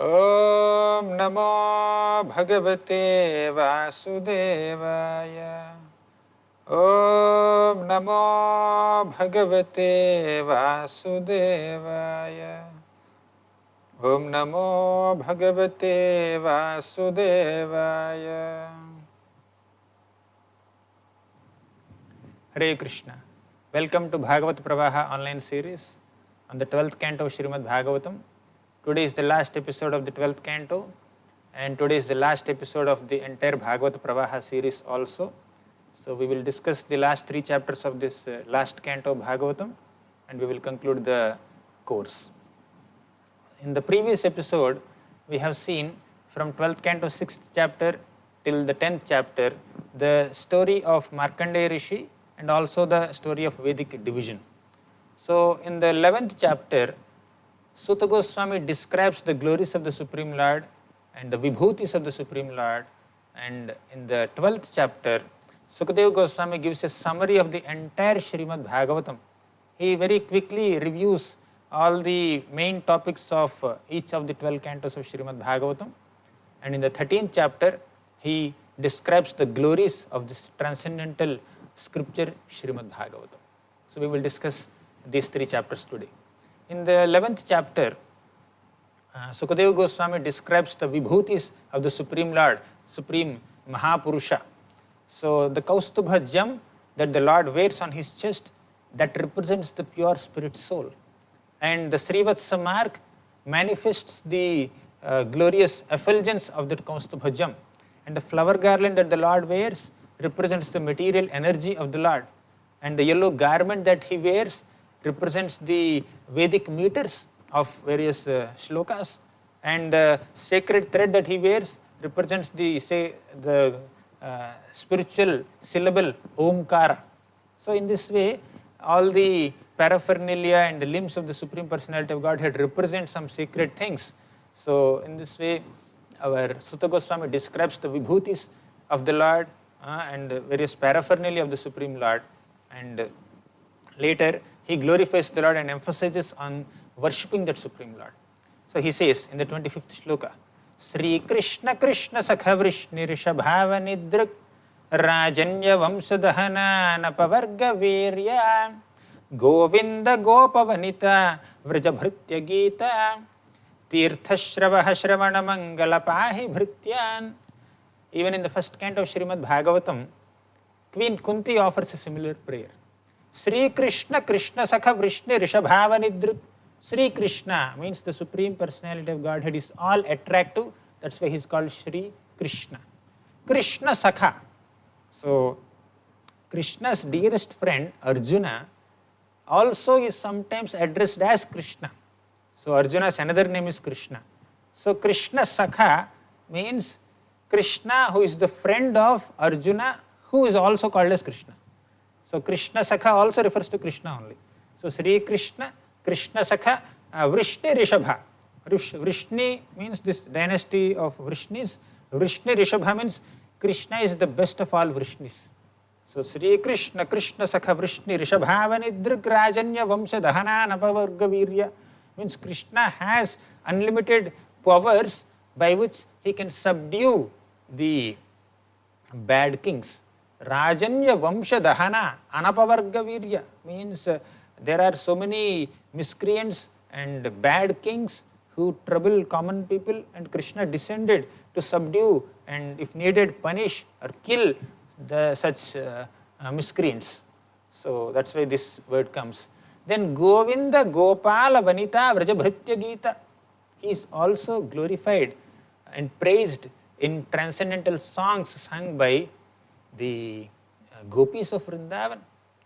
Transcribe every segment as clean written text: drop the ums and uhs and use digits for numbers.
ॐ नमो भगवते वासुदेवाय। ॐ नमो भगवते वासुदेवाय। ॐ नमो भगवते वासुदेवाय। Hare Krishna. Welcome to Bhagavad Pravaha online series on the 12th canto of Srimad Bhagavatam. Today is the last episode of the 12th canto, and today is the last episode of the entire Bhagavad Pravaha series also. So we will discuss the last 3 chapters of this last canto of Bhagavatam, and we will conclude the course. In the previous episode, we have seen from 12th canto 6th chapter till the 10th chapter the story of Markandeya Rishi and also the story of Vedic division. So in the 11th chapter, Suta Goswami describes the glories of the Supreme Lord and the vibhutis of the Supreme Lord, and in the 12th chapter, Sukadeva Goswami gives a summary of the entire Srimad Bhagavatam. He very quickly reviews all the main topics of each of the 12 cantos of Srimad Bhagavatam, and in the 13th chapter, he describes the glories of this transcendental scripture Srimad Bhagavatam. So we will discuss these 3 chapters today. In the 11th chapter, Sukadeva Goswami describes the vibhutis of the Supreme Lord, Supreme Mahapurusha. So the Kaustubha gem that the Lord wears on his chest, that represents the pure spirit soul. And the Srivatsa mark manifests the glorious effulgence of that Kaustubha gem. And the flower garland that the Lord wears represents the material energy of the Lord. And the yellow garment that he wears represents the Vedic meters of various shlokas. And the sacred thread that he wears represents the spiritual syllable Omkara. So in this way, all the paraphernalia and the limbs of the Supreme Personality of Godhead represent some sacred things. So in this way, our Suta Goswami describes the vibhutis of the Lord and the various paraphernalia of the Supreme Lord, and later he glorifies the Lord and emphasizes on worshipping that Supreme Lord. So he says in the 25th shloka, Sri Krishna Krishna Sakha Vrishni Rishabhava Nidrak Rajanya Vamsadahana Napavarga Virya Govinda Gopavanita Vrajabhritya Gita Tirthashravaha Shravana Mangala Pahi Bhrityan. Even in the first canto of Srimad Bhagavatam, Queen Kunti offers a similar prayer. Sri Krishna Krishna Sakha Vrishni Rishabhava Nidrak. Sri Krishna means the Supreme Personality of Godhead is all attractive. That's why he is called Sri Krishna. Krishna Sakha. So Krishna's dearest friend Arjuna also is sometimes addressed as Krishna. So Arjuna's another name is Krishna. So Krishna Sakha means Krishna who is the friend of Arjuna, who is also called as Krishna. So Krishna Sakha also refers to Krishna only. So Sri Krishna, Krishna Sakha, Vrishni Rishabha. Vrishni means this dynasty of Vrishnis. Vrishni Rishabha means Krishna is the best of all Vrishnis. So Sri Krishna, Krishna Sakha Vrishni Rishabhavanidrik Rajanya Vamsa Dahana Napavarga Virya means Krishna has unlimited powers by which he can subdue the bad kings. Rajanya Vamsha Dahana Anapavarga Virya means there are so many miscreants and bad kings who trouble common people, and Krishna descended to subdue and if needed punish or kill such miscreants. So that's why this word comes. Then Govinda Gopala Vanita Vrajabhritya Gita. He is also glorified and praised in transcendental songs sung by the gopis of Vrindavan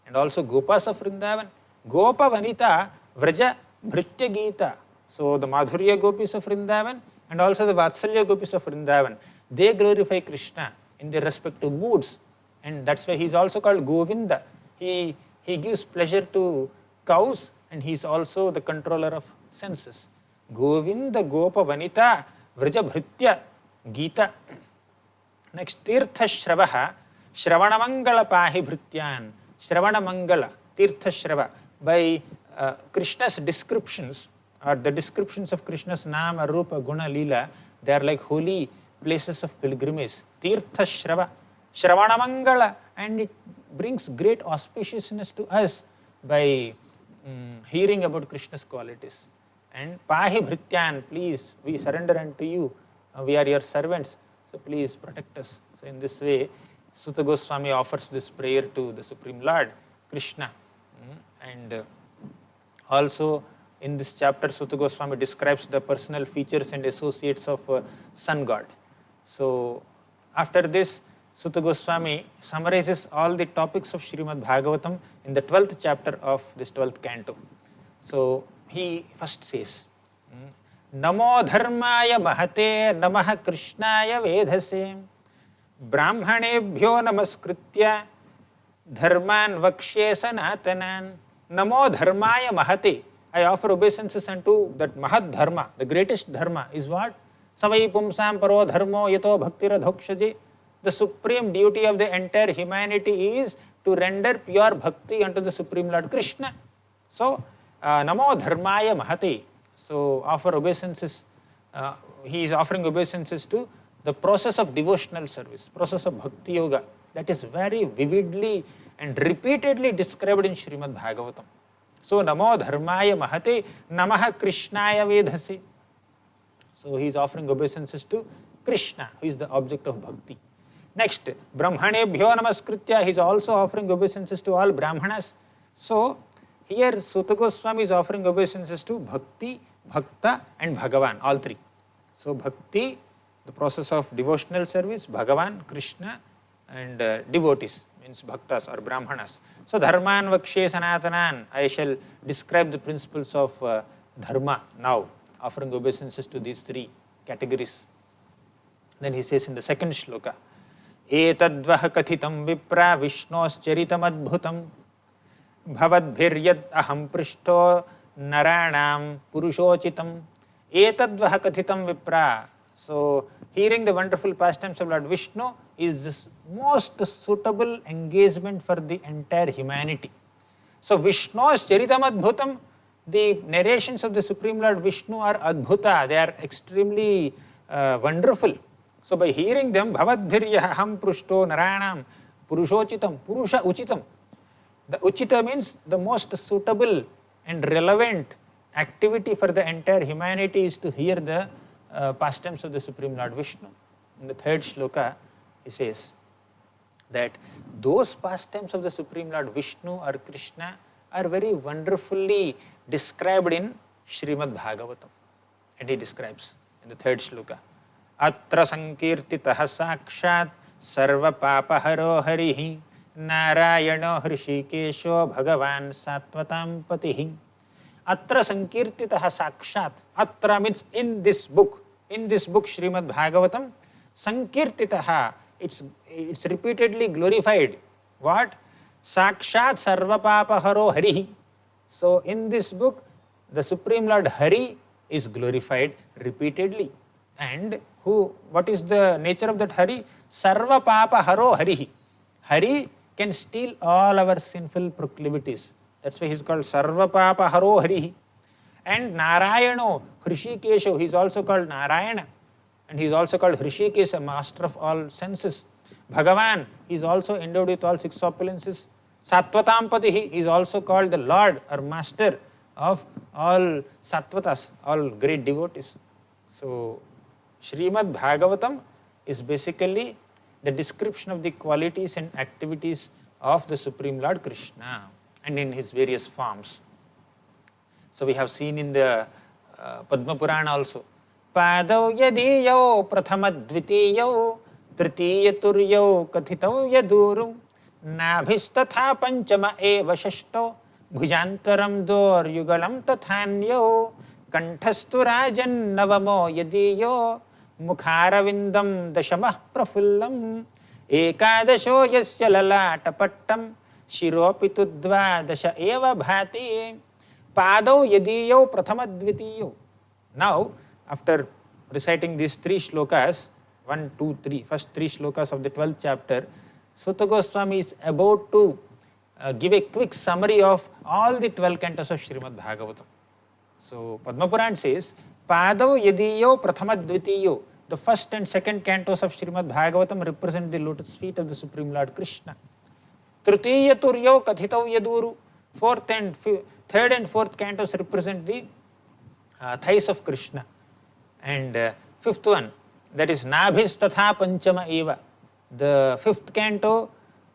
and also gopas of Vrindavan. Gopa Vanita Vraja Bhritya Gita. So the Madhurya gopis of Vrindavan and also the Vatsalya gopis of Vrindavan, they glorify Krishna in their respective moods, and that's why he is also called Govinda. He gives pleasure to cows, and he is also the controller of senses. Govinda Gopa Vanita Vraja Bhritya Gita. Next, Tirtha Shravaha Shravana Mangala Pahi Bhrityan. Shravana Mangala, Tirtha Shrava. By Krishna's descriptions, or the descriptions of Krishna's Nama, Rupa, Guna, Leela, they are like holy places of pilgrimage. Tirtha Shrava, Shravana Mangala, and it brings great auspiciousness to us by hearing about Krishna's qualities. And Pahi Bhrityan, please, we surrender unto you. We are your servants, so please protect us. So in this way, Suta Goswami offers this prayer to the Supreme Lord, Krishna. And also in this chapter, Suta Goswami describes the personal features and associates of sun god. So after this, Suta Goswami summarizes all the topics of Srimad Bhagavatam in the 12th chapter of this 12th canto. So he first says, Namo Dharmaya Mahate Namaha Krishnaya Vedhase Brahmanebhyo Namaskritya Dharman Vakshe Sanatanan. Namo Dharmaya Mahate. I offer obeisances unto that Mahat Dharma. The greatest Dharma is what? Savai Pumsam Paro Dharmo Yato Bhaktira. The supreme duty of the entire humanity is to render pure bhakti unto the Supreme Lord Krishna. So, Namo Dharmaya Mahate. So, offer obeisances. He is offering obeisances to the process of devotional service, process of Bhakti Yoga. That is very vividly and repeatedly described in Srimad Bhagavatam. So, Namo Dharmaya Mahate Namaha Krishnaya Vedhase. So, he is offering obeisances to Krishna, who is the object of bhakti. Next, Brahmanebhyo Namaskritya, he is also offering obeisances to all Brahmanas. So, here Suta Goswami is offering obeisances to Bhakti, Bhakta and Bhagavan, all three. So, Bhakti, the process of devotional service, Bhagavan, Krishna and devotees, means Bhaktas or Brahmanas. So, Dharman Vakshe Sanatanan, I shall describe the principles of Dharma now, offering obeisances to these three categories. Then he says in the second shloka, Etadvah kathitam vipra vishnoscharitam adbhutam bhavadbhiryad aham prishto naranam purushochitam. Etadvah kathitam vipra. So, hearing the wonderful pastimes of Lord Vishnu is the most suitable engagement for the entire humanity. So, Vishnu's Charitam Adbhutam, the narrations of the Supreme Lord Vishnu are Adbhuta, they are extremely wonderful. So, by hearing them, Bhavadbhiryaham Prushto Naranam Purushochitam, Purusha Uchitam. The Uchita means the most suitable and relevant activity for the entire humanity is to hear the pastimes of the Supreme Lord Vishnu. In the third shloka, he says that those pastimes of the Supreme Lord Vishnu or Krishna are very wonderfully described in Srimad Bhagavatam. And he describes in the third shloka, Atra Sankirtitaha Sakshat Sarva Papaharo Harihi Narayano Hrishikesho Bhagavan Sattvatam Patihi. Atra Sankirtitaha Sakshat. Atra means in this book Srimad Bhagavatam, Sankirtitaha, it's repeatedly glorified. What? Sakshat Sarvapapaharo Harihi. So in this book, the Supreme Lord Hari is glorified repeatedly. And what is the nature of that Hari? Sarvapapaharo Harihi. Hari can steal all our sinful proclivities. That's why he is called Sarvapapaharo Harihi. And Narayano, Hrishikesho, he is also called Narayana. And he is also called Hrishikesha, master of all senses. Bhagavan, he is also endowed with all six opulences. Sattvatampatihi, he is also called the Lord or master of all Sattvatas, all great devotees. So, Srimad Bhagavatam is basically the description of the qualities and activities of the Supreme Lord Krishna and in his various forms. So, we have seen in the Padma Purana also, Padau yadiyau prathamadvitiyau tritiyaturyau kathitau yaduru nabhistatha panchama eva shashto bhujantaram dor yugalam tathanyau kantastu rajan navamo yadiyo mukharavindam dashamah prafullam ekadasho yasya lalatapattam shiropitudva dasha eva bhati padau yadiyau prathamadvitiyau. Now, after reciting these three shlokas, 1, 2, 3, first three shlokas of the 12th chapter, Suta Goswami is about to give a quick summary of all the 12 cantos of Srimad Bhagavatam. So Padma Puran says, Padau Yadiyo Prathama Dvitiyo, the first and second cantos of Srimad Bhagavatam represent the lotus feet of the Supreme Lord Krishna. Tritiya Turyo Kathitav Yaduru, third and fourth cantos represent the thighs of Krishna. And fifth one, that is Nabhis Tatha Panchama Eva. The fifth canto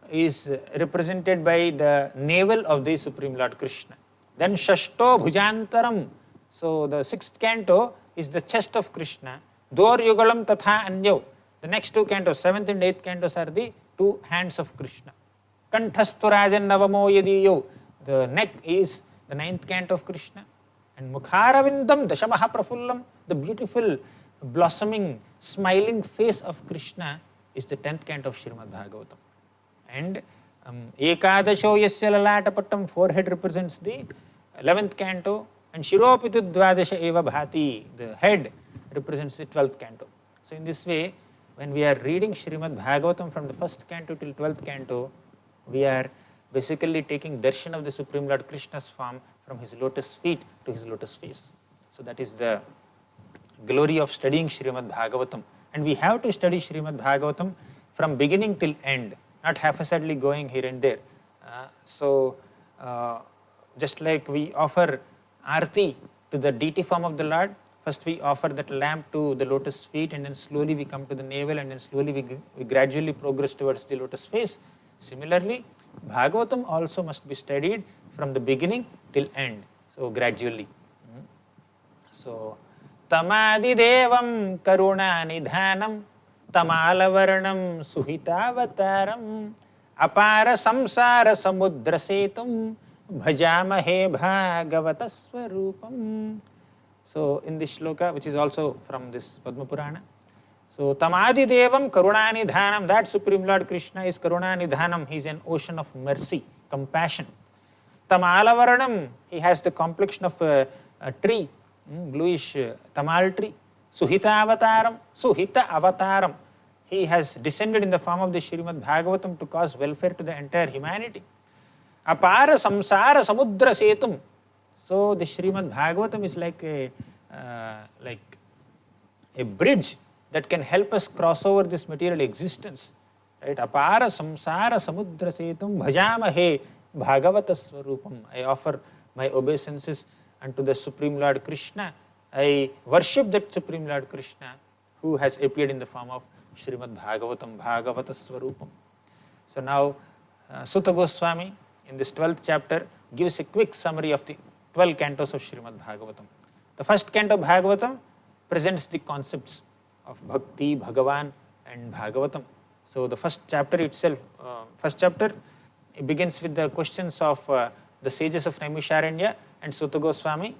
is represented by the navel of the Supreme Lord Krishna. Then Shashto Bhujantaram. So the sixth canto is the chest of Krishna. Dor Yugalam Tatha Anyo. The next two cantos, seventh and eighth cantos, are the two hands of Krishna. Kanthasturajan Navamo Yadiyo. The neck is the ninth canto of Krishna. And Mukharavindam Dashamaha Prafullam, the beautiful, blossoming, smiling face of Krishna, is the 10th canto of Srimad Bhagavatam. And Ekadasho Yasya Lalatapattam, forehead represents the 11th canto, and Shiropitu Dvadasha Eva Bhati, the head represents the 12th canto. So in this way, when we are reading Srimad Bhagavatam from the 1st canto till 12th canto, we are basically taking darshan of the Supreme Lord Krishna's form from his lotus feet to his lotus face. So that is the glory of studying Srimad Bhagavatam. And we have to study Srimad Bhagavatam from beginning till end, not haphazardly going here and there. Just like we offer arti to the deity form of the Lord, first we offer that lamp to the lotus feet, and then slowly we come to the navel, and then slowly we gradually progress towards the lotus face. Similarly, Bhagavatam also must be studied from the beginning till end, so gradually. So, Tamadi Devam Karuna Nidhanam Tamalavarnam Suhitavataram Apara Samsara Samudra Setum Bhajamahe Bhagavata Swarupam. So, in this shloka, which is also from this Padma Purana, so Tamadi Devam Karunanidhanam, that Supreme Lord Krishna is Karunanidhanam, he is an ocean of mercy, compassion. Tamalavaranam, he has the complexion of a tree, bluish tamal tree. Suhita Avataram, he has descended in the form of the Srimad Bhagavatam to cause welfare to the entire humanity. Apara Samsara Samudra Setum. So the Srimad Bhagavatam is like a bridge that can help us cross over this material existence. Right? Apara samsara samudra setum bhajamahe bhagavata swarupam. I offer my obeisances unto the Supreme Lord Krishna. I worship that Supreme Lord Krishna who has appeared in the form of Srimad Bhagavatam, Bhagavata Swarupam. So now Sutta Goswami in this 12th chapter gives a quick summary of the 12 cantos of Srimad Bhagavatam. The first canto of Bhagavatam presents the concepts of Bhakti, Bhagavan and Bhagavatam. So the first chapter itself, it begins with the questions of the sages of Naimisharanya, and Sutta Goswami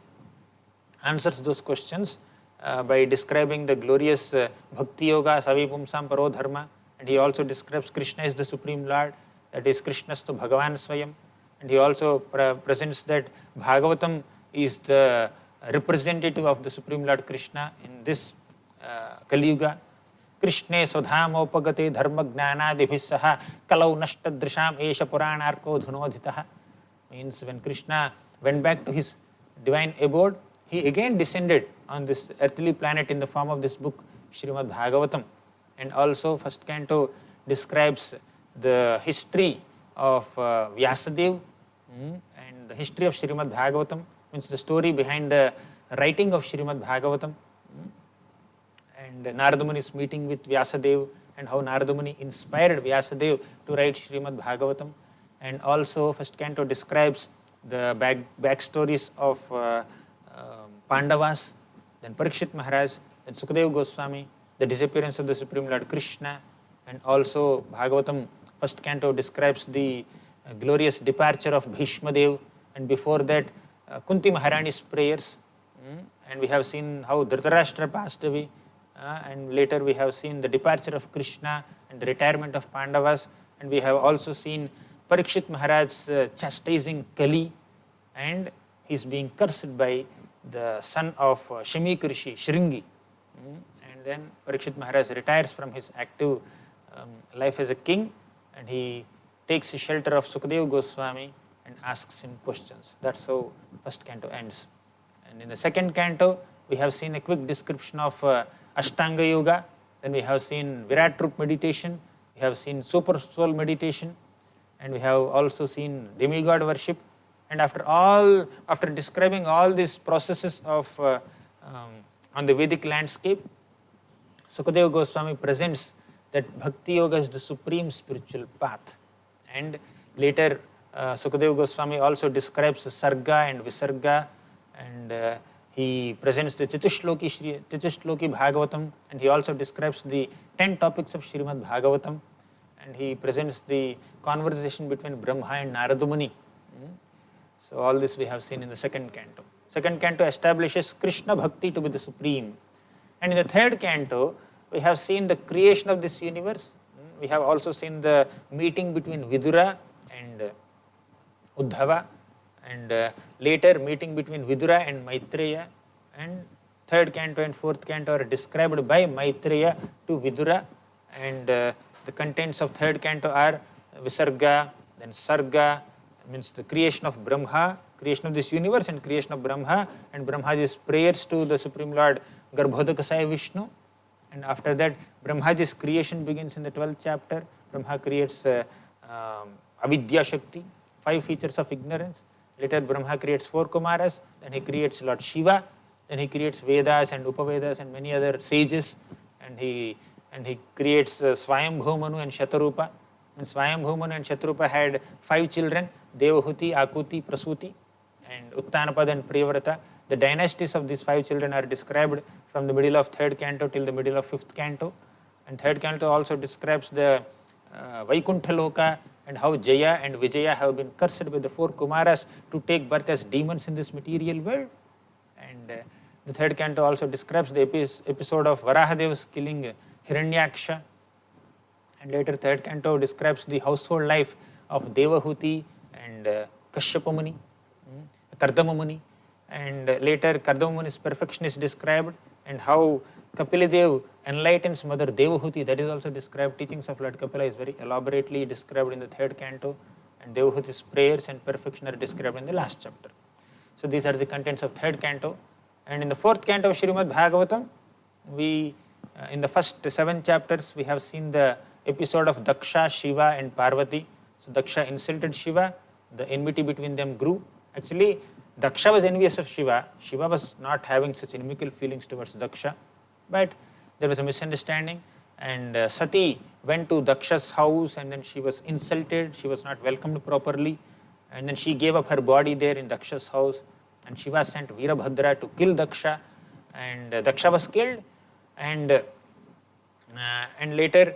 answers those questions by describing the glorious Bhakti Yoga, Savipumsam Paro Dharma, and he also describes Krishna as the Supreme Lord, that is Krishnastu Bhagavan Swayam, and he also presents that Bhagavatam is the representative of the Supreme Lord Krishna in this Kali Yuga. Krishne Swadhamopagate Dharma Gnanadibhisaha Kalau Nashtadrisham Esha Puranarko Dhunodhitaha. Means when Krishna went back to his divine abode, he again descended on this earthly planet in the form of this book Srimad Bhagavatam. And also first canto describes the history of Vyasadeva and the history of Srimad Bhagavatam, means the story behind the writing of Srimad Bhagavatam. And Narada Muni's meeting with Vyasadeva and how Narada Muni inspired Vyasadeva to write Srimad Bhagavatam. And also first canto describes the backstories of Pandavas, then Parikshit Maharaj, then Sukadeva Goswami, the disappearance of the Supreme Lord Krishna, and also Bhagavatam first canto describes the glorious departure of Bhishma Dev, and before that Kunti Maharani's prayers, and we have seen how Dhritarashtra passed away, and later we have seen the departure of Krishna and the retirement of Pandavas, and we have also seen Parikshit Maharaj chastising Kali, and he is being cursed by the son of Shamik Rishi, Shringi. And then Parikshit Maharaj retires from his active life as a king, and he takes the shelter of Sukadeva Goswami and asks him questions. That's how first canto ends. And in the second canto, we have seen a quick description of Ashtanga Yoga. Then we have seen Virat Roop meditation. We have seen Super Soul meditation. And we have also seen demigod worship. And after describing all these processes of on the Vedic landscape, Sukadeva Goswami presents that Bhakti Yoga is the supreme spiritual path. And later, Sukadeva Goswami also describes Sarga and Visarga, and he presents the Chatushloki Bhagavatam, and he also describes the 10 topics of Srimad Bhagavatam, and he presents the conversation between Brahma and Narada Muni. So all this we have seen in the second canto. Second canto establishes Krishna Bhakti to be the supreme. And in the third canto, we have seen the creation of this universe. We have also seen the meeting between Vidura and Uddhava, and later meeting between Vidura and Maitreya. And third canto and fourth canto are described by Maitreya to Vidura, and the contents of third canto are Visarga, then Sarga, means the creation of Brahma, creation of this universe and creation of Brahma, and Brahmaji's prayers to the Supreme Lord Garbhodakasaya Vishnu. And after that, Brahmaji's creation begins in the 12th chapter. Brahma creates Avidya Shakti, 5 features of ignorance. Later, Brahma creates 4 Kumaras. Then he creates Lord Shiva. Then he creates Vedas and Upavedas and many other sages. And he creates Swayambhu Manu and Shatarupa. And Swayambhu Manu and Shatarupa had 5 children: Devahuti, Akuti, Prasuti, and Uttanapada and Priyavrata. The dynasties of these 5 children are described from the middle of third canto till the middle of fifth canto. And third canto also describes the Vaikuntha Loka and how Jaya and Vijaya have been cursed by the 4 Kumaras to take birth as demons in this material world. And the third canto also describes the episode of Varahadev's killing Hiranyaksha. And later third canto describes the household life of Devahuti and Kashyapa Muni, Kardama Muni. And later Kardama Muni's perfection is described, and how Kapila enlightens Mother Devahuti, that is also described. Teachings of Lord Kapila is very elaborately described in the third canto, and Devahuti's prayers and perfection are described in the last chapter. So these are the contents of third canto. And in the fourth canto of Srimad Bhagavatam, we in the first 7 chapters we have seen the episode of Daksha, Shiva and Parvati. So Daksha insulted Shiva, the enmity between them grew. Actually, Daksha was envious of Shiva. Shiva was not having such inimical feelings towards Daksha, but there was a misunderstanding, and Sati went to Daksha's house, and then she was insulted. She was not welcomed properly, and then she gave up her body there in Daksha's house, and Shiva sent Veerabhadra to kill Daksha, and Daksha was killed, and later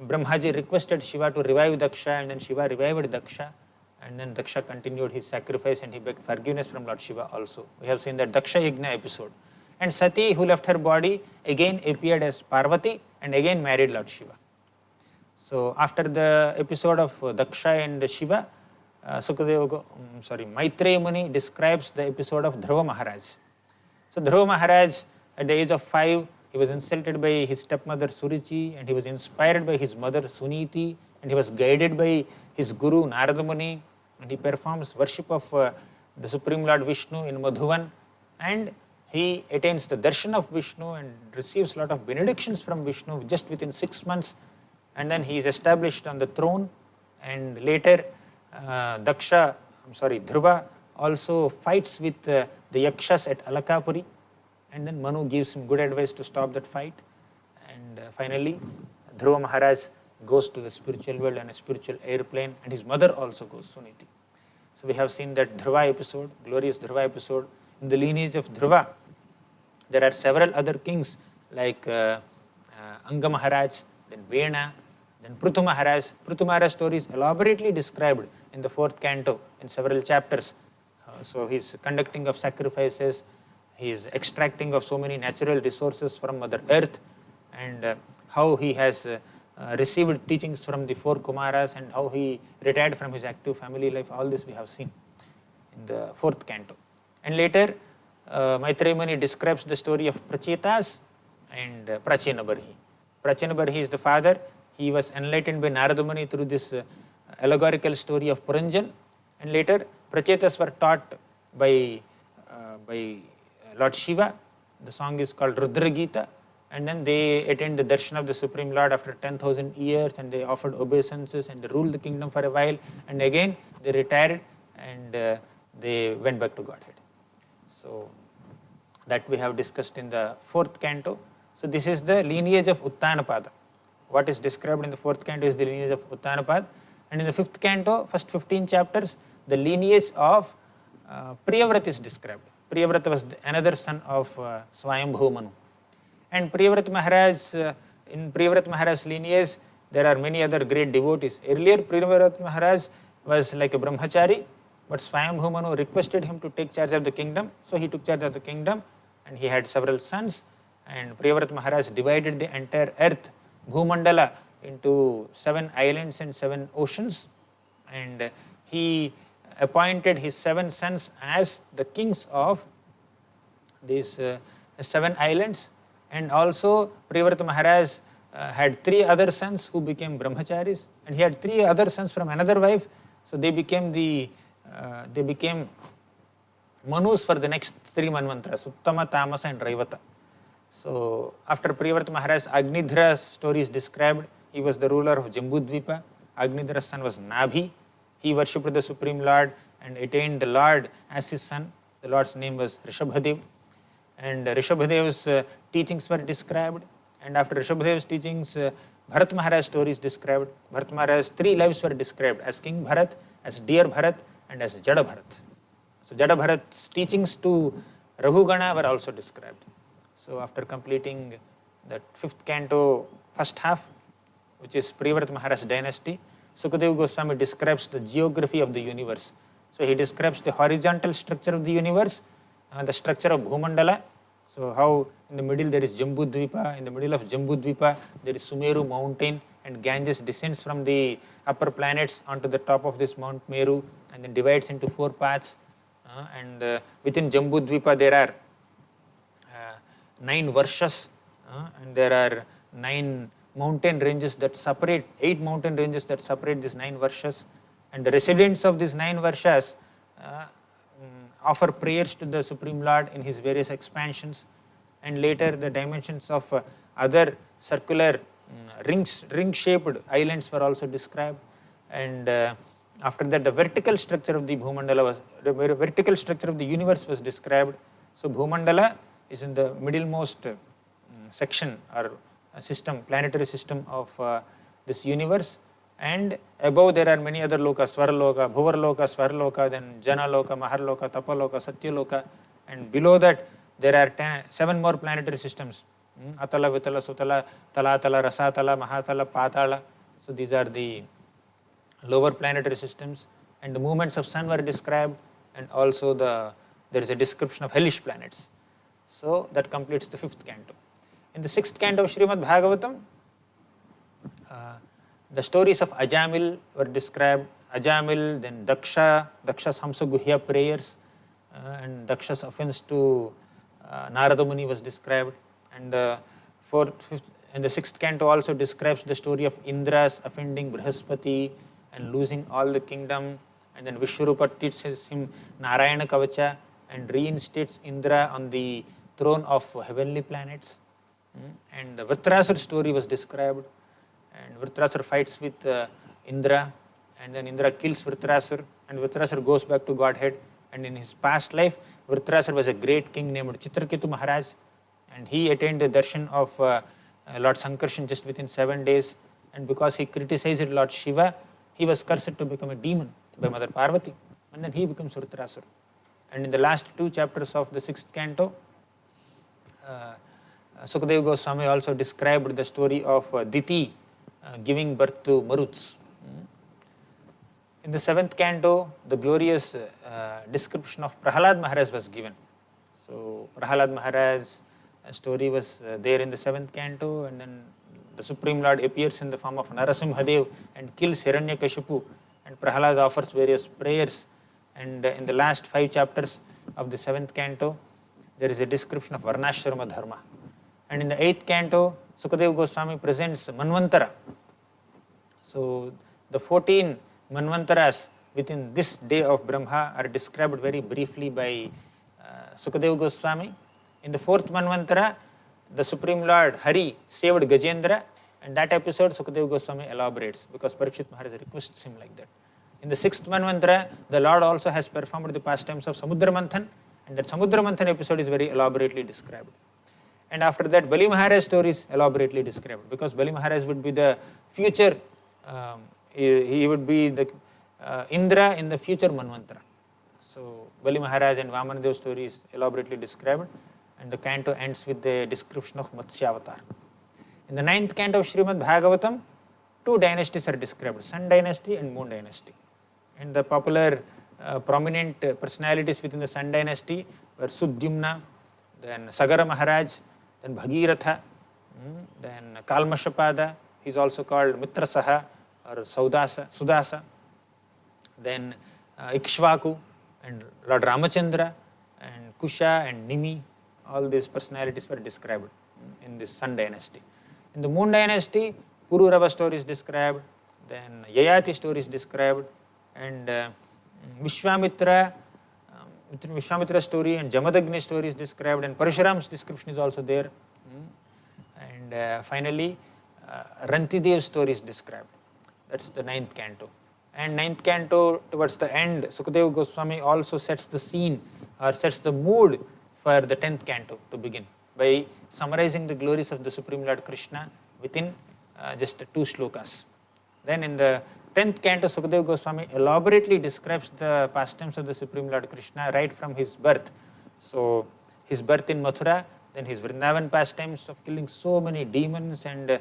Brahmaji requested Shiva to revive Daksha, and then Shiva revived Daksha. And then Daksha continued his sacrifice, and he begged forgiveness from Lord Shiva also. We have seen that Daksha Yajna episode. And Sati, who left her body, again appeared as Parvati and again married Lord Shiva. So after the episode of Daksha and Shiva, Maitreya Muni describes the episode of Dhruva Maharaj. So Dhruva Maharaj, at the age of 5, he was insulted by his stepmother Surichi, and he was inspired by his mother Suniti, and he was guided by his guru Narada Muni, and he performs worship of the Supreme Lord Vishnu in Madhuvan, and he attains the darshan of Vishnu and receives a lot of benedictions from Vishnu just within 6 months, and then he is established on the throne. And later Dhruva also fights with the Yakshas at Alakapuri, and then Manu gives him good advice to stop that fight, and finally Dhruva Maharaj goes to the spiritual world on a spiritual airplane, and his mother also goes, Suniti. So we have seen that Dhruva episode, glorious Dhruva episode. In the lineage of Dhruva, there are several other kings like Anga Maharaj, then Vena, then Prithu Maharaj. Prithu Maharaj's story is elaborately described in the 4th canto in several chapters. So he's conducting of sacrifices, he's extracting of so many natural resources from Mother Earth, and how he has received teachings from the 4 Kumaras, and how he retired from his active family life. All this we have seen in the 4th canto. And later Maitreya Muni describes the story of Prachetas and Prachena Barhi. Prachena Barhi is the father. He was enlightened by Narada Muni through this allegorical story of Puranjan, and later Prachetas were taught by Lord Shiva. The song is called Rudra Gita. And then they attained the darshan of the Supreme Lord after 10,000 years, and they offered obeisances and they ruled the kingdom for a while, and again they retired and they went back to Godhead. So that we have discussed in the 4th canto. So this is the lineage of Uttanapada. What is described in the 4th canto is the lineage of Uttanapada. And in the 5th canto, first 15 chapters, the lineage of Priyavrata is described. Priyavrata was another son of Swayambhu Manu. And Priyavrata Maharaj, in Priyavrata Maharaj's lineage, there are many other great devotees. Earlier, Priyavrata Maharaj was like a brahmachari, but Swayambhu Manu requested him to take charge of the kingdom. So he took charge of the kingdom and he had several sons. And Priyavrata Maharaj divided the entire earth, Bhumandala, into 7 islands and 7 oceans. And he appointed his 7 sons as the kings of these 7 islands. And also Priyavrata Maharaj had 3 other sons who became brahmacharis, and he had 3 other sons from another wife. So they became Manus for the next 3 manvantras, Uttama, Tamasa and Raivata. So after Priyavrata Maharaj, Agnidra's story is described. He was the ruler of Jambudvipa. Agnidra's son was Nabhi. He worshipped the Supreme Lord and attained the Lord as his son. The Lord's name was Rishabhadev. And Rishabhadev's teachings were described. And after Rishabhadev's teachings, Bharat Maharaj's story is described. Bharat Maharaj's 3 lives were described as King Bharat, as Dear Bharat, and as Jada Bharat. So Jada Bharat's teachings to Raghugana were also described. So after completing that 5th canto, first half, which is Priyavrata Maharaj's dynasty, Sukadeva Goswami describes the geography of the universe. So he describes the horizontal structure of the universe, the structure of Bhumandala. So how in the middle there is Jambudvipa, in the middle of Jambudvipa there is Sumeru mountain, and Ganges descends from the upper planets onto the top of this Mount Meru and then divides into 4 paths. And within Jambudvipa there are 9 Varshas, and there are 9 mountain ranges that separate, 8 mountain ranges that separate these 9 Varshas. And the residents of these 9 Varshas offer prayers to the Supreme Lord in his various expansions. And later the dimensions of other circular ring-shaped islands were also described. And after that the vertical structure of the Bhumandala the vertical structure of the universe was described. So Bhumandala is in the middlemost section or system, planetary system of this universe. And above there are many other lokas, Svaraloka, Bhuvarloka, Svaraloka, then Janaloka, Maharloka, Tapaloka, Satyaloka. And below that there are 7 more planetary systems, Atala, Vitala, Sutala, Talatala, Rasatala, Mahatala, Patala. So these are the lower planetary systems. And the movements of sun were described, and also there is a description of hellish planets. So that completes the 5th canto. In the 6th canto of Srimad Bhagavatam, the stories of Ajamil were described. Ajamil, then Daksha's Hamsaguhya prayers, and Daksha's offense to Narada Muni was described. And the 6th canto also describes the story of Indra's offending Brihaspati and losing all the kingdom. And then Vishwarupa teaches him Narayana Kavacha and reinstates Indra on the throne of heavenly planets. And the Vritrasura story was described. And Vritrasura fights with Indra, and then Indra kills Vritrasura, and Vritrasura goes back to Godhead. And in his past life, Vritrasura was a great king named Chitraketu Maharaj, and he attained the darshan of Lord Sankarshan just within 7 days. And because he criticized Lord Shiva, he was cursed to become a demon by Mother Parvati, and then he becomes Vritrasura. And in the last 2 chapters of the 6th canto, Sukadeva Goswami also described the story of Diti giving birth to Maruts. In the 7th canto, the glorious description of Prahalad Maharaj was given. So Prahalad Maharaj's story was there in the 7th canto, and then the Supreme Lord appears in the form of Narasimhadev and kills Hiranyakashipu, and Prahalad offers various prayers. And in the last 5 chapters of the 7th canto, there is a description of Varnashrama Dharma. And in the 8th canto, Sukadeva Goswami presents Manvantara. So the 14 Manvantaras within this day of Brahma are described very briefly by Sukadeva Goswami. In the fourth Manvantara, the Supreme Lord Hari saved Gajendra, and that episode Sukadeva Goswami elaborates because Parikshit Maharaj requests him like that. In the sixth Manvantara, the Lord also has performed the pastimes of Samudra Manthan, and that Samudra Manthan episode is very elaborately described. And after that, Bali Maharaj story is elaborately described because Bali Maharaj would be the future, he would be the Indra in the future Manvantara. So Bali Maharaj and Vamanadev story is elaborately described, and the canto ends with the description of Matsyavatar. In the ninth canto of Srimad Bhagavatam, two dynasties are described, Sun dynasty and Moon dynasty. And the popular prominent personalities within the Sun dynasty were Sudyumna, then Sagara Maharaj, then Bhagiratha, then Kalmashapada, he is also called Mitrasaha or Sudasa, then Ikshvaku and Lord Ramachandra and Kusha and Nimi, all these personalities were described in this Sun dynasty. In the Moon dynasty, Pururava story is described, then Yayati story is described, and Vishwamitra story and Jamadagni story is described, and Parshuram's description is also there. And finally, Rantidev's story is described. That's the ninth canto. And ninth canto, towards the end, Sukadeva Goswami also sets the scene or sets the mood for the 10th canto to begin by summarizing the glories of the Supreme Lord Krishna within just 2 shlokas. Then in the 10th canto, Sukadeva Goswami elaborately describes the pastimes of the Supreme Lord Krishna right from his birth. So his birth in Mathura, then his Vrindavan pastimes of killing so many demons and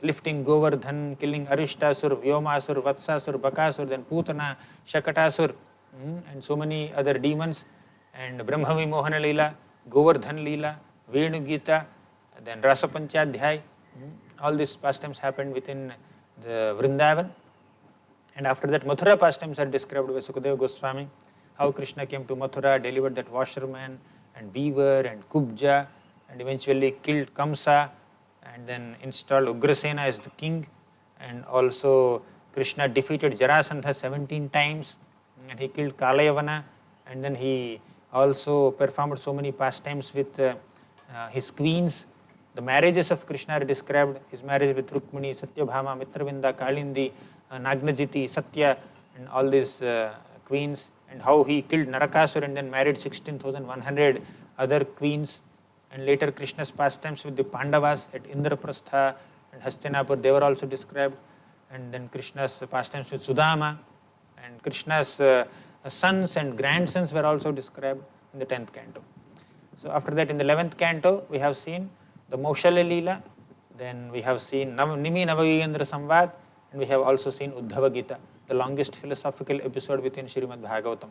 lifting Govardhan, killing Arishtasur, Vyomasur, Vatsasur, Bakasur, then Putana, Shakatasur, and so many other demons, and Brahmavi Mohana Leela, Govardhan Leela, Venu Gita, then Rasa Panchadhyay. All these pastimes happened within the Vrindavan. And after that, Mathura pastimes are described by Sukadeva Goswami, how Krishna came to Mathura, delivered that washerman and beaver and Kubja, and eventually killed Kamsa, and then installed Ugrasena as the king. And also Krishna defeated Jarasandha 17 times, and he killed Kalayavana, and then he also performed so many pastimes with his queens. The marriages of Krishna are described, his marriage with Rukmini, Satyabhama, Mitravinda, Kalindi, Nagnajiti, Satya, and all these queens, and how he killed Narakasur and then married 16,100 other queens. And later Krishna's pastimes with the Pandavas at Indraprastha and Hastinapur, they were also described. And then Krishna's pastimes with Sudama, and Krishna's sons and grandsons were also described in the 10th canto. So after that, in the 11th canto, we have seen the Maushalya Leela, then we have seen Nimi Navagendra Samvad, and we have also seen Uddhava Gita, the longest philosophical episode within Srimad Bhagavatam.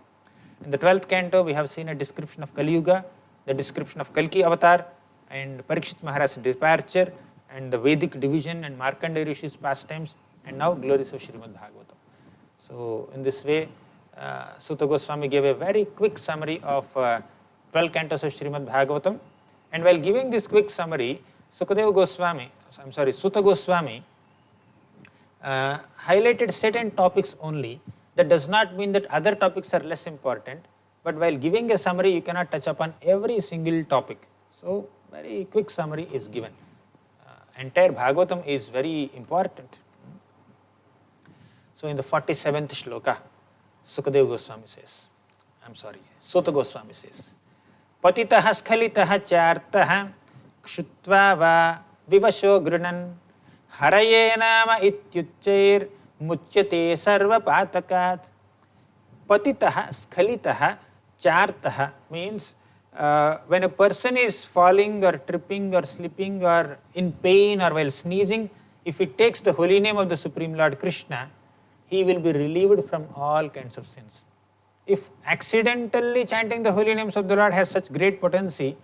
In the 12th canto, we have seen a description of Kali Yuga, the description of Kalki Avatar, and Parikshit Maharaj's departure, and the Vedic division and Markandeya Rishi's pastimes, and now glories of Srimad Bhagavatam. So in this way, Suta Goswami gave a very quick summary of 12 cantos of Srimad Bhagavatam. And while giving this quick summary, Suta Goswami highlighted certain topics only. That does not mean that other topics are less important, but while giving a summary, you cannot touch upon every single topic. So very quick summary is given. Entire Bhagavatam is very important. So in the 47th shloka, Sukadeva Goswami says, Suta Goswami says, Patitaha skhalitaha chartaha kshutva va vivasho grinan haraye nama ityucchair muchyate sarva patakat. Patitaha skhalitaha chartaha means when a person is falling or tripping or slipping or in pain or while sneezing, if he takes the holy name of the Supreme Lord Krishna, he will be relieved from all kinds of sins. If accidentally chanting the holy names of the Lord has such great potency,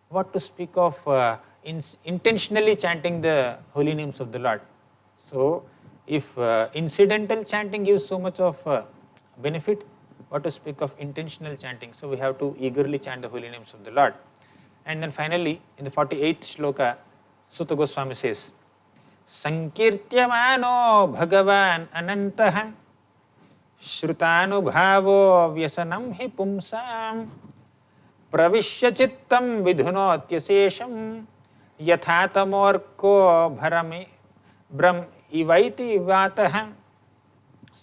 what to speak of intentionally chanting the holy names of the Lord? So, if incidental chanting gives so much of benefit, what to speak of intentional chanting? So, we have to eagerly chant the holy names of the Lord. And then finally, in the 48th shloka, Suta Goswami says, Sankirtyamano Bhagavan Anantah Shrutanubhavo Vyasanam hi pumsam प्रविश्य चित्तं विधुनोत्यशेषं यथा तमोर्को भरमे ब्रह्म इवैति वातः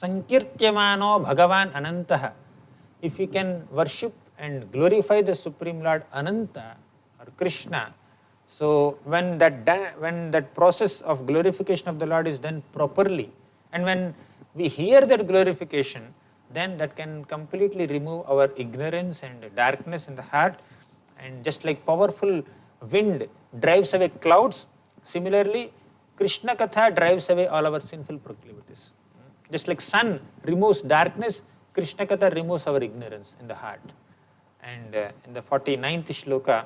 संकीर्त्यमानो भगवान अनंतः. If you can worship and glorify the Supreme Lord Ananta or Krishna, so when that process of glorification of the Lord is done properly, and when we hear that glorification, then that can completely remove our ignorance and darkness in the heart. And just like powerful wind drives away clouds, similarly Krishna Katha drives away all our sinful proclivities. Just like sun removes darkness, Krishna Katha removes our ignorance in the heart. And in the 49th shloka,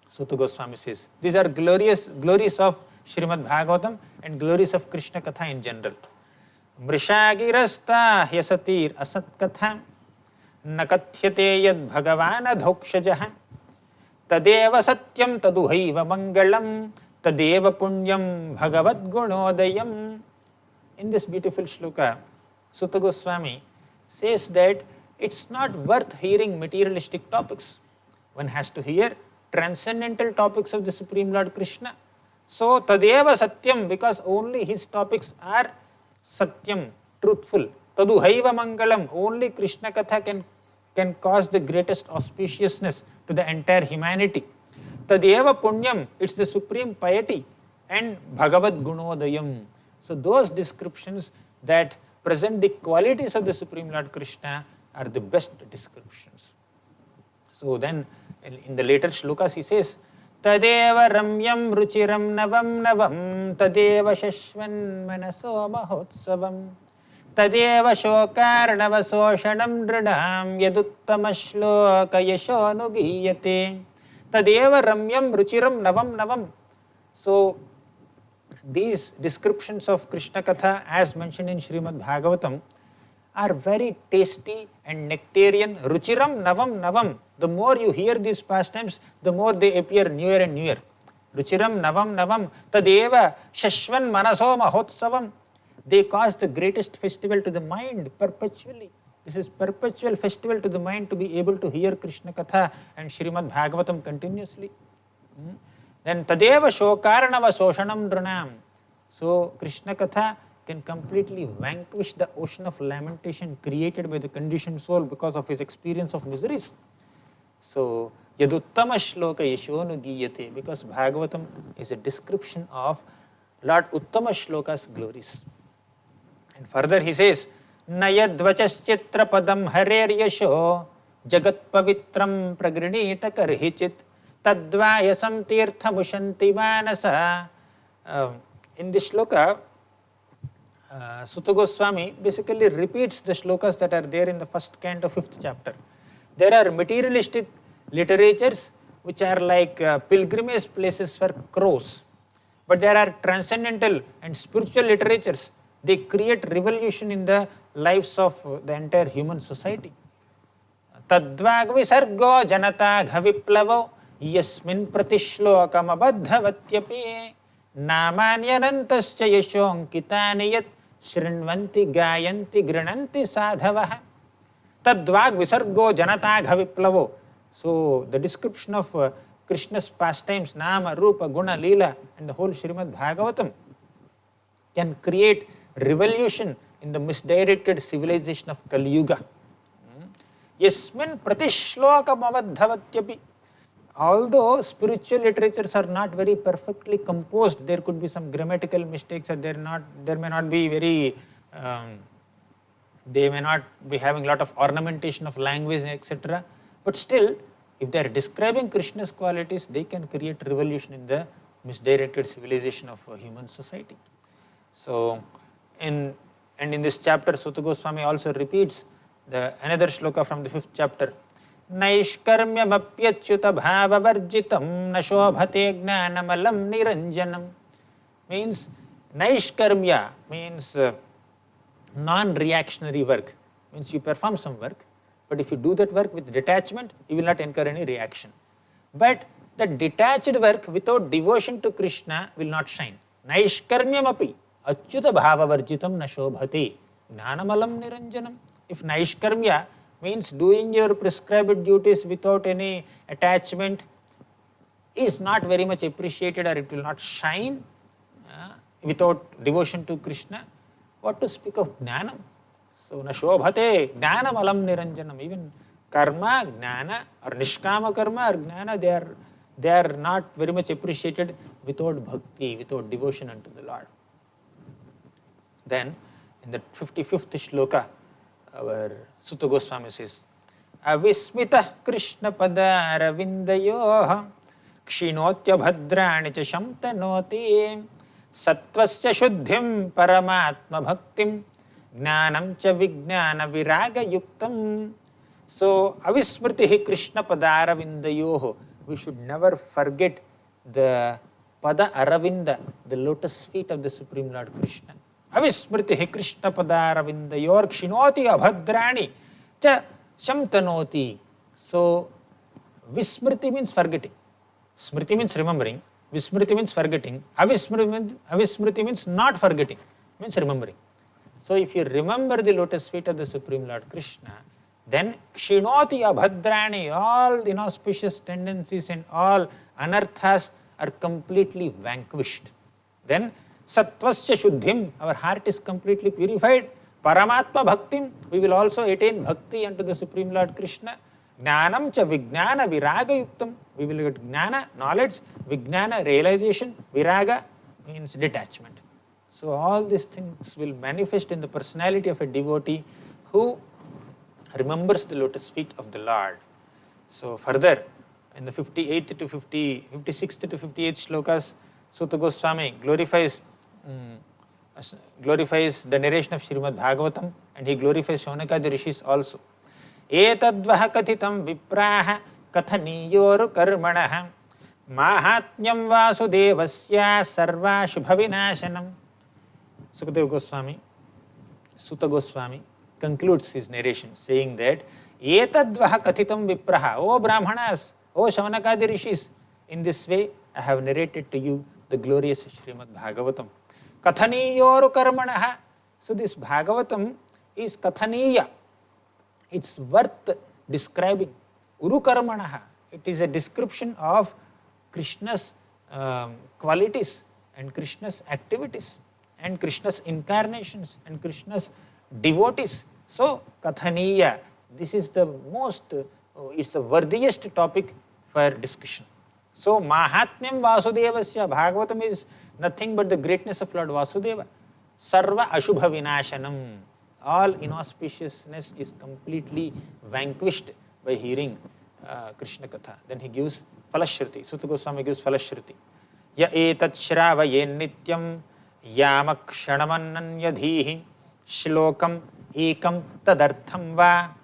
Suta Goswami says, these are glories of Srimad Bhagavatam and glories of Krishna Katha in general. Mrishagirasta hyasatir asat katha nakathyate yad bhagavan adhokshajah tadeva satyam taduhaiva mangalam tadeva punyam bhagavad gunodayam. In this beautiful shloka, Suta Goswami says that it's not worth hearing materialistic topics. One has to hear transcendental topics of the Supreme Lord Krishna. So, tadeva satyam, because only his topics are satyam, truthful. Taduhaiva mangalam, only Krishna Katha can cause the greatest auspiciousness to the entire humanity. Tadeva punyam, it's the supreme piety. And bhagavad gunodayam. So those descriptions that present the qualities of the Supreme Lord Krishna are the best descriptions. So then in the later shlokas he says, Tadeva ramyam ruchiram navam navam tadeva shashvan manaso mahotsavam tadeva shokarnava soshanam dridham yaduttama shloka yashonugiyate tadeva ramyam ruchiram navam navam. So these descriptions of Krishna Katha as mentioned in Srimad Bhagavatam are very tasty and nectarian. Ruchiram navam navam. The more you hear these pastimes, the more they appear newer and newer. Ruchiram navam navam. Tadeva shashvan manaso mahotsavam. They cause the greatest festival to the mind perpetually. This is perpetual festival to the mind to be able to hear Krishna Katha and Srimad Bhagavatam continuously. Then tadeva shokarnava soshanam dranam. So Krishna Katha can completely vanquish the ocean of lamentation created by the conditioned soul because of his experience of miseries. So yaduttama shloka yashonu giyate, because Bhagavatam is a description of Lord Uttama Shloka's glories. And further he says, Nayadvachaschitra padam harer yasho jagat pavitram pragrinita karhichit tadvayasam tirtha mushanti manasa. In this shloka, Suta Goswami basically repeats the shlokas that are there in the first canto, 5th chapter. There are materialistic literatures which are like pilgrimage places for crows. But there are transcendental and spiritual literatures. They create revolution in the lives of the entire human society. Tadvag visargo janata ghaviplavo yasmin pratishlokam abadhavatyapi namanyanantasya yashonkitaniyat yat shrinvanti gayanti grinanti sadhavah. Tadvag visargo janata ghaviplavo. So the description of Krishna's pastimes, Nama, Rupa, Guna, Leela and the whole Srimad Bhagavatam can create revolution in the misdirected civilization of Kali Yuga. Yasmin pratishlokam abadhavatyapi. Although spiritual literatures are not very perfectly composed, there could be some grammatical mistakes, or there may not be very, they may not be having a lot of ornamentation of language, etc. But still, if they are describing Krishna's qualities, they can create revolution in the misdirected civilization of a human society. So, in this chapter, Suta Goswami also repeats another shloka from the 5th chapter. Naishkarmyamapyachyuta bhavavarjitam nashobhate gnanamalam niranjanam. Means Naishkarmya means non-reactionary work. Means you perform some work, but if you do that work with detachment, you will not incur any reaction. But the detached work without devotion to Krishna will not shine. Naishkarmyamapi achyuta bhavavarjitam nashobhate gnanamalam niranjanam. If Naishkarmya means doing your prescribed duties without any attachment is not very much appreciated, or it will not shine without devotion to Krishna. What to speak of Jnanam? So, na shobhate Jnanam alam niranjanam. Even karma, Jnana, or Nishkama karma or Jnana, they are not very much appreciated without bhakti, without devotion unto the Lord. Then, in the 55th shloka, our Sutta Goswami says, Avismita Krishna pada ravindayoha kshinotya bhadrani cha shamtanoti sattvasya shuddhim paramatma bhaktim jnanam cha vijnana viraga yuktam. So, avismritihi Krishna pada aravindayoho. We should never forget the pada aravinda, the lotus feet of the Supreme Lord Krishna. Avismritihi Krishna pada aravindayor kshinoti abhadrani cha shamtanoti. So, vismriti means forgetting. Smriti means remembering. Vismriti means forgetting. Avismriti means not forgetting, means remembering. So, if you remember the lotus feet of the Supreme Lord Krishna, then kshinoti abhadrani, all inauspicious tendencies and all anarthas are completely vanquished. Then sattvasya shuddhim, our heart is completely purified. Paramatma bhaktim, we will also attain bhakti unto the Supreme Lord Krishna. Jnanam cha vijnana viraga yuktam, we will get jnana, knowledge, vijnana, realization, viraga means detachment. So all these things will manifest in the personality of a devotee who remembers the lotus feet of the Lord. So further, in the 58th to 56th to 58th shlokas, Sutta Goswami glorifies the narration of Srimad Bhagavatam, and he glorifies Shaunakadi rishis also. Etadvaha kathitam vipraha kathaniyoru karmanaha mahatmyam vasudevasya sarva shubhavinashanam. Sukadeva Goswami, Sutta Goswami concludes his narration saying that etadvaha kathitam vipraha, O Brahmanas, O Shaunakadi rishis, in this way I have narrated to you the glorious Srimad Bhagavatam. Kathaniyoru karmanaha. So this Bhagavatam is kathaniya. It's worth describing. Uru karmanaha. It is a description of Krishna's qualities and Krishna's activities and Krishna's incarnations and Krishna's devotees. So kathaniya, this is the most, it's the worthiest topic for discussion. So Mahatmyam Vasudevasya, Bhagavatam is nothing but the greatness of Lord Vasudeva. Sarva Ashubha Vinashanam, all inauspiciousness is completely vanquished by hearing Krishna Katha. Then he gives Falashruti, Sutta Goswami gives Falashruti. Ya etat shravayen nityam yamakshanamannanyadhihi shlokam ekam tadartham va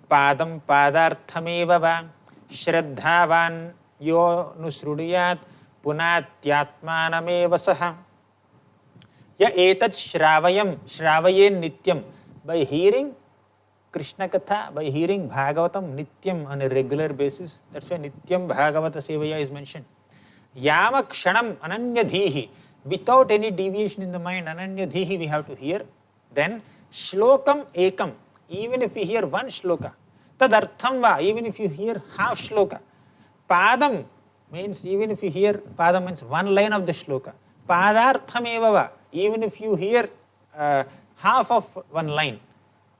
padam padarthameva va shraddhavan yo nusrudiyat punatyatmanameva saha. Ya etat shravayen nityam, by hearing Krishna Katha, by hearing Bhagavatam nityam on a regular basis, that's why nityam Bhagavata sevaya is mentioned. Yamakshanam ananyadhihi, without any deviation in the mind, ananyadhihi we have to hear. Then shlokam ekam, even if we hear one shloka. Tadartham va, even if you hear half shloka. Padam means even if you hear, padam means one line of the shloka. Padarthameva va, even if you hear half of one line.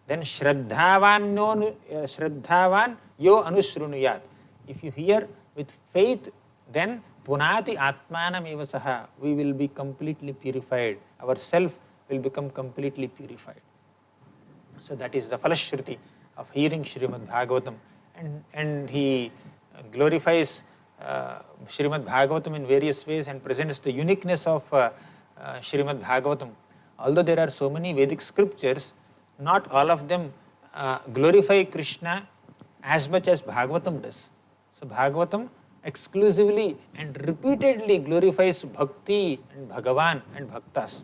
Then shraddhavan yo anushrunuyat. If you hear with faith, then punati atmanam eva saha, we will be completely purified. Our self will become completely purified. So that is the Falashruti of hearing Srimad Bhagavatam. And he glorifies Srimad Bhagavatam in various ways and presents the uniqueness of Srimad Bhagavatam. Although there are so many Vedic scriptures, not all of them glorify Krishna as much as Bhagavatam does. So Bhagavatam exclusively and repeatedly glorifies Bhakti and Bhagavan and Bhaktas.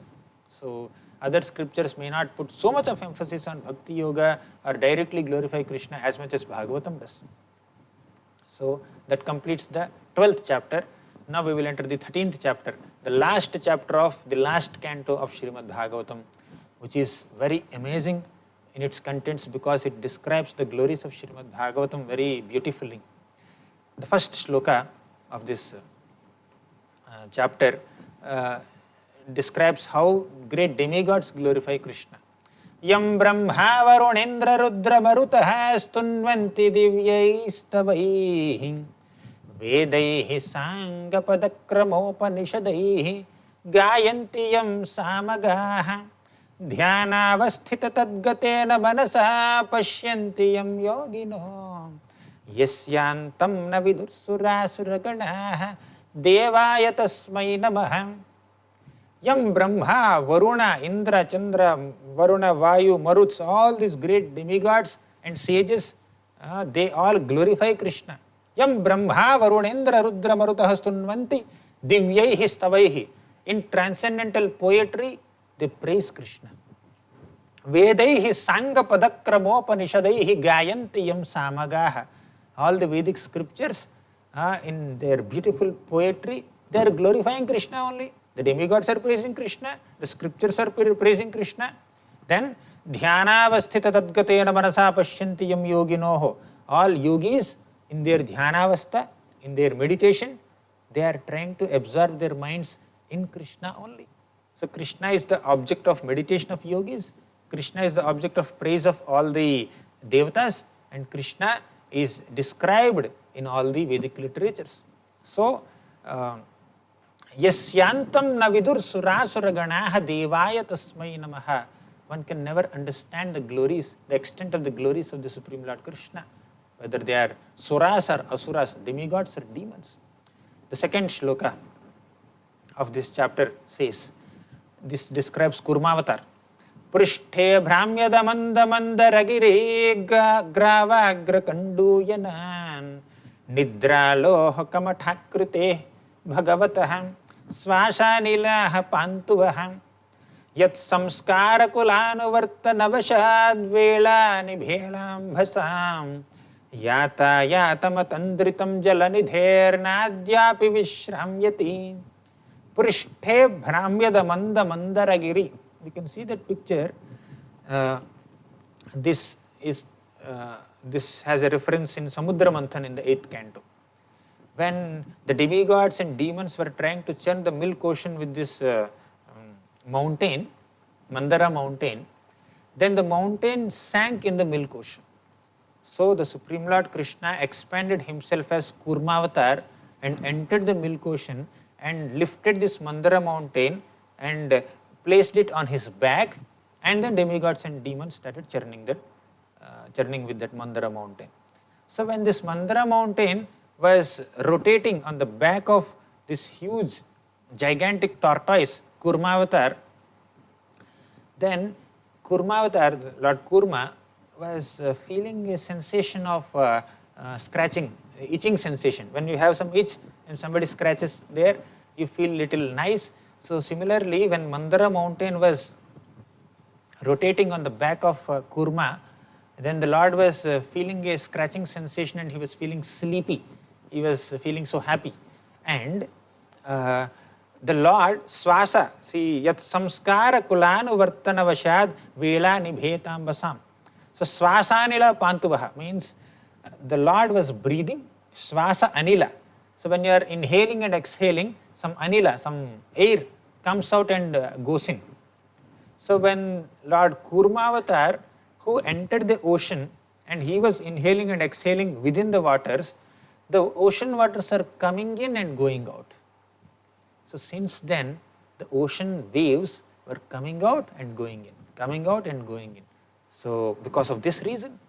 So other scriptures may not put so much of emphasis on Bhakti Yoga or directly glorify Krishna as much as Bhagavatam does. So that completes the 12th chapter. Now we will enter the 13th chapter, the last chapter of the last canto of Srimad Bhagavatam, which is very amazing in its contents because it describes the glories of Srimad Bhagavatam very beautifully. The first shloka of this chapter describes how great demigods glorify Krishna. Yam brahma varunendra rudra marutah stunvanti divyaistavaihi vedaihi sangapadakramopanishadaihi gayanti yam samagaha dhyanavasthita tadgatena manasa pashyanti yam yogino yasyantam na vidursurasuraganah devaya tasmai namah. Yam Brahma, Varuna, Indra, Chandra, Varuna, Vayu, Maruts, all these great demigods and sages, they all glorify Krishna. Yam Brahma, Varuna, Indra, Rudra, Marutah stunvanti divyaihi stavaihi. In transcendental poetry, they praise Krishna. Vedaihi sanga padakramopanishadaihi gayanti yam samagaha. All the Vedic scriptures, in their beautiful poetry, they are glorifying Krishna only. The demigods are praising Krishna, the scriptures are praising Krishna. Then, dhyanavasthita tadgatena manasa pashyanti yam yoginoho. All yogis in their dhyanavastha, in their meditation, they are trying to absorb their minds in Krishna only. So, Krishna is the object of meditation of yogis, Krishna is the object of praise of all the devatas, and Krishna is described in all the Vedic literatures. So, Yasyantam na vidur surasuraganah devaya tasmai namaha. One can never understand the glories, the extent of the glories of the Supreme Lord Krishna, whether they are suras or asuras, demigods or demons. The second shloka of this chapter says, this describes Kurmavatar. Prishthe bhramyada manda manda ragire gravagra kanduyanan nidra loha kamathakrute bhagavataham swasanilaha pantuvaham yat samskara kulanuvartanavashad vela nibhelam bhasam yata yatamatandritam jalanidher nadyapi vishramyati. Prishthe bhramyada manda mandaragiri. We can see that picture. This has a reference in Samudra Manthan in the 8th canto. When the demigods and demons were trying to churn the milk ocean with this mountain, Mandara mountain, then the mountain sank in the milk ocean. So the Supreme Lord Krishna expanded himself as Kurmavatar and entered the milk ocean and lifted this Mandara mountain and placed it on his back, and then demigods and demons started churning with that Mandara mountain. So when this Mandara mountain was rotating on the back of this huge, gigantic tortoise, Kurmavatar, then Kurmavatar, Lord Kurma, was feeling a sensation of scratching, itching sensation. When you have some itch and somebody scratches there, you feel little nice. So similarly, when Mandara mountain was rotating on the back of Kurma, then the Lord was feeling a scratching sensation and he was feeling sleepy. He was feeling so happy. And the Lord, Swasa, see, yat samskara kulanu vartanavashad vela nibhetam basam. So Swasa anila pantuvaha means the Lord was breathing, Swasa anila. So when you are inhaling and exhaling, some anila, some air comes out and goes in. So when Lord Kurmavatar, who entered the ocean and he was inhaling and exhaling within the waters, the ocean waters are coming in and going out. So since then, the ocean waves were coming out and going in, coming out and going in. So because of this reason,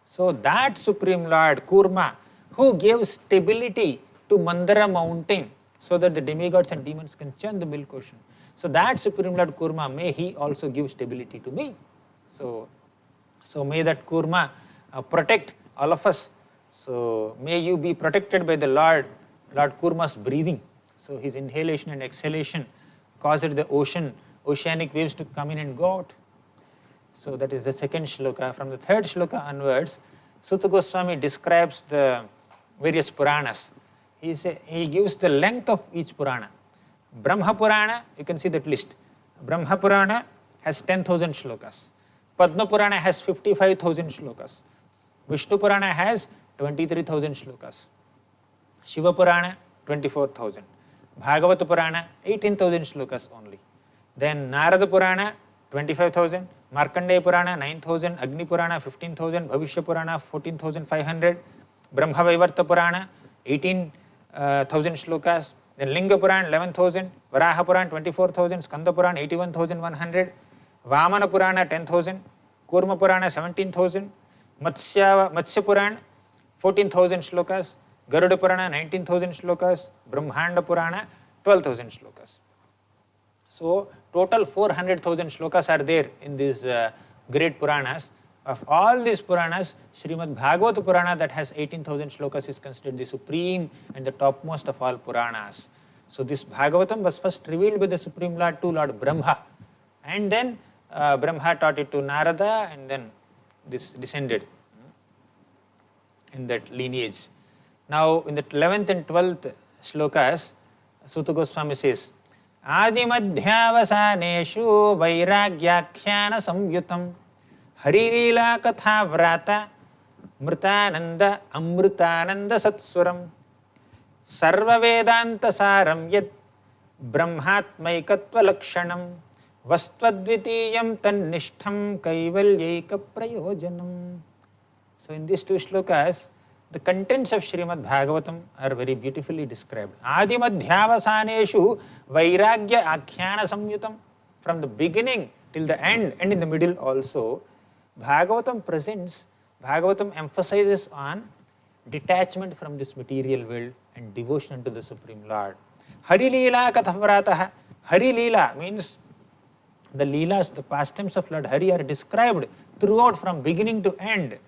so that Supreme Lord Kurma, who gave stability to Mandara mountain so that the demigods and demons can churn the milk ocean. So that Supreme Lord Kurma, may he also give stability to me. So may that Kurma protect all of us. So may you be protected by the Lord Kurma's breathing. So his inhalation and exhalation caused the oceanic waves to come in and go out. So that is the second shloka. From the third shloka onwards, Sutta Goswami describes the various Puranas. He gives the length of each Purana. Brahma Purana, you can see that list. Brahma Purana has 10,000 shlokas. Padma Purana has 55,000 shlokas. Vishnu Purana has 23,000 shlokas. Shiva Purana 24,000. Bhagavata Purana 18,000 shlokas only. Then Narada Purana 25,000. Markandeya Purana 9,000. Agni Purana 15,000. Bhavishya Purana 14,500. Brahma Vaivarta Purana 18,000 shlokas. Then Linga Purana 11,000. Varaha Purana 24,000. Skanda Purana 81,100. Vamana Purana 10,000. Kurma Purana 17,000. Matsya Purana 14,000 shlokas. Garuda Purana 19,000 shlokas. Brahmanda Purana 12,000 shlokas. So total 400,000 shlokas are there in these great Puranas. Of all these Puranas, Srimad Bhagavata Purana that has 18,000 shlokas is considered the supreme and the topmost of all Puranas. So this Bhagavatam was first revealed by the Supreme Lord to Lord Brahma, and then Brahma taught it to Narada, and then this descended in that lineage. Now in the 11th and 12th shlokas, Suta Goswami says, Adimadhyavasaneshu vairagyakhyana samyutam Harilila katha vrata mritananda amritananda satsuram sarva vedanta saram yat brahmatmaikatva lakshanam vastadvitiyam tannishtham kaivalyaika prayojanam. So in these two shlokas, the contents of Srimad Bhagavatam are very beautifully described. Adimadhyavasaneshu vairagya akhyana samyutam. From the beginning till the end and in the middle also, Bhagavatam emphasizes on detachment from this material world and devotion to the Supreme Lord. Hari Leela Kathavrataha. Hari Leela means the Leelas, the pastimes of Lord Hari are described throughout from beginning to end.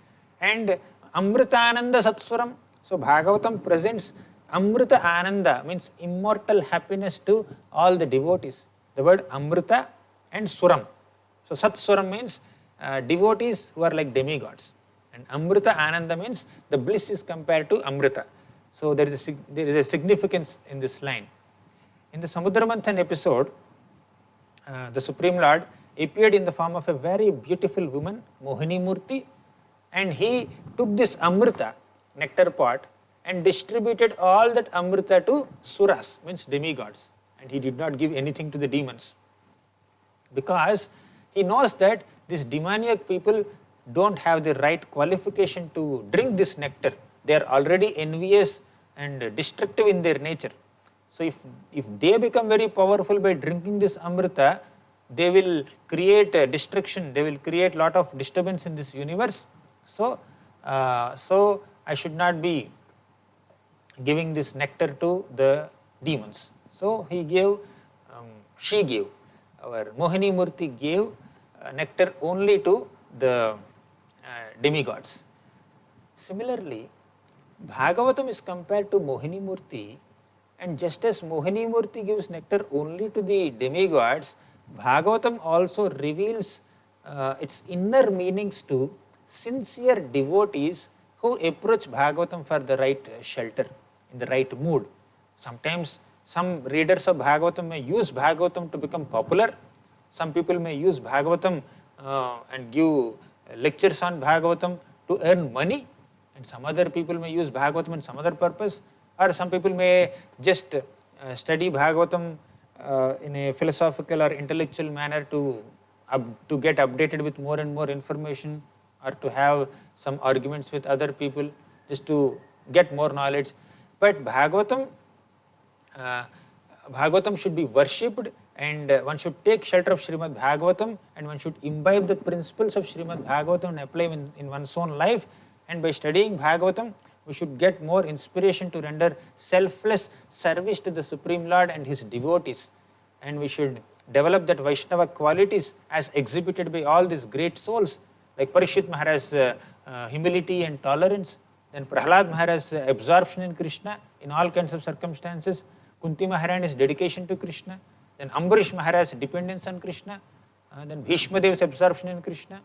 And Amritananda Satsuram. So Bhagavatam presents Amrita Ananda, means immortal happiness to all the devotees. The word Amrita and Suram. So Satsuram means devotees who are like demigods. And Amrita Ananda means the bliss is compared to Amrita. So there is a significance in this line. In the Samudra Manthan episode, the Supreme Lord appeared in the form of a very beautiful woman, Mohini Murti, and he took this Amrita, nectar pot, and distributed all that Amrita to Suras, means demigods. And he did not give anything to the demons. Because he knows that these demoniac people don't have the right qualification to drink this nectar. They are already envious and destructive in their nature. So if they become very powerful by drinking this Amrita, they will create destruction, they will create lot of disturbance in this universe. So I should not be giving this nectar to the demons. So she gave, our Mohini Murti gave nectar only to the demigods. Similarly, Bhagavatam is compared to Mohini Murti, and just as Mohini Murti gives nectar only to the demigods, Bhagavatam also reveals its inner meanings to sincere devotees who approach Bhagavatam for the right shelter, in the right mood. Sometimes some readers of Bhagavatam may use Bhagavatam to become popular. Some people may use Bhagavatam and give lectures on Bhagavatam to earn money, and some other people may use Bhagavatam in some other purpose, or some people may just study Bhagavatam in a philosophical or intellectual manner to get updated with more and more information, or to have some arguments with other people just to get more knowledge. But Bhagavatam should be worshipped, and one should take shelter of Srimad Bhagavatam, and one should imbibe the principles of Srimad Bhagavatam and apply them in one's own life. And by studying Bhagavatam, we should get more inspiration to render selfless service to the Supreme Lord and his devotees. And we should develop that Vaishnava qualities as exhibited by all these great souls, like Parikshit Maharaj's humility and tolerance, then Prahlad Maharaj's absorption in Krishna in all kinds of circumstances, Kunti Maharani's dedication to Krishna, then Ambarish Maharaj's dependence on Krishna, then Bhishma Dev's absorption in Krishna.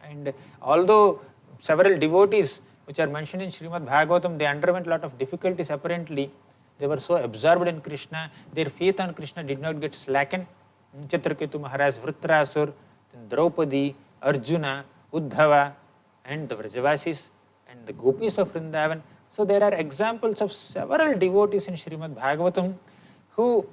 And although several devotees which are mentioned in Srimad Bhagavatam, they underwent a lot of difficulties apparently. They were so absorbed in Krishna, their faith on Krishna did not get slackened. Chitraketu Maharaj, Vritrasur, then Draupadi, Arjuna, Uddhava, and the Vrajavasis and the gopis of Vrindavan. So there are examples of several devotees in Srimad Bhagavatam who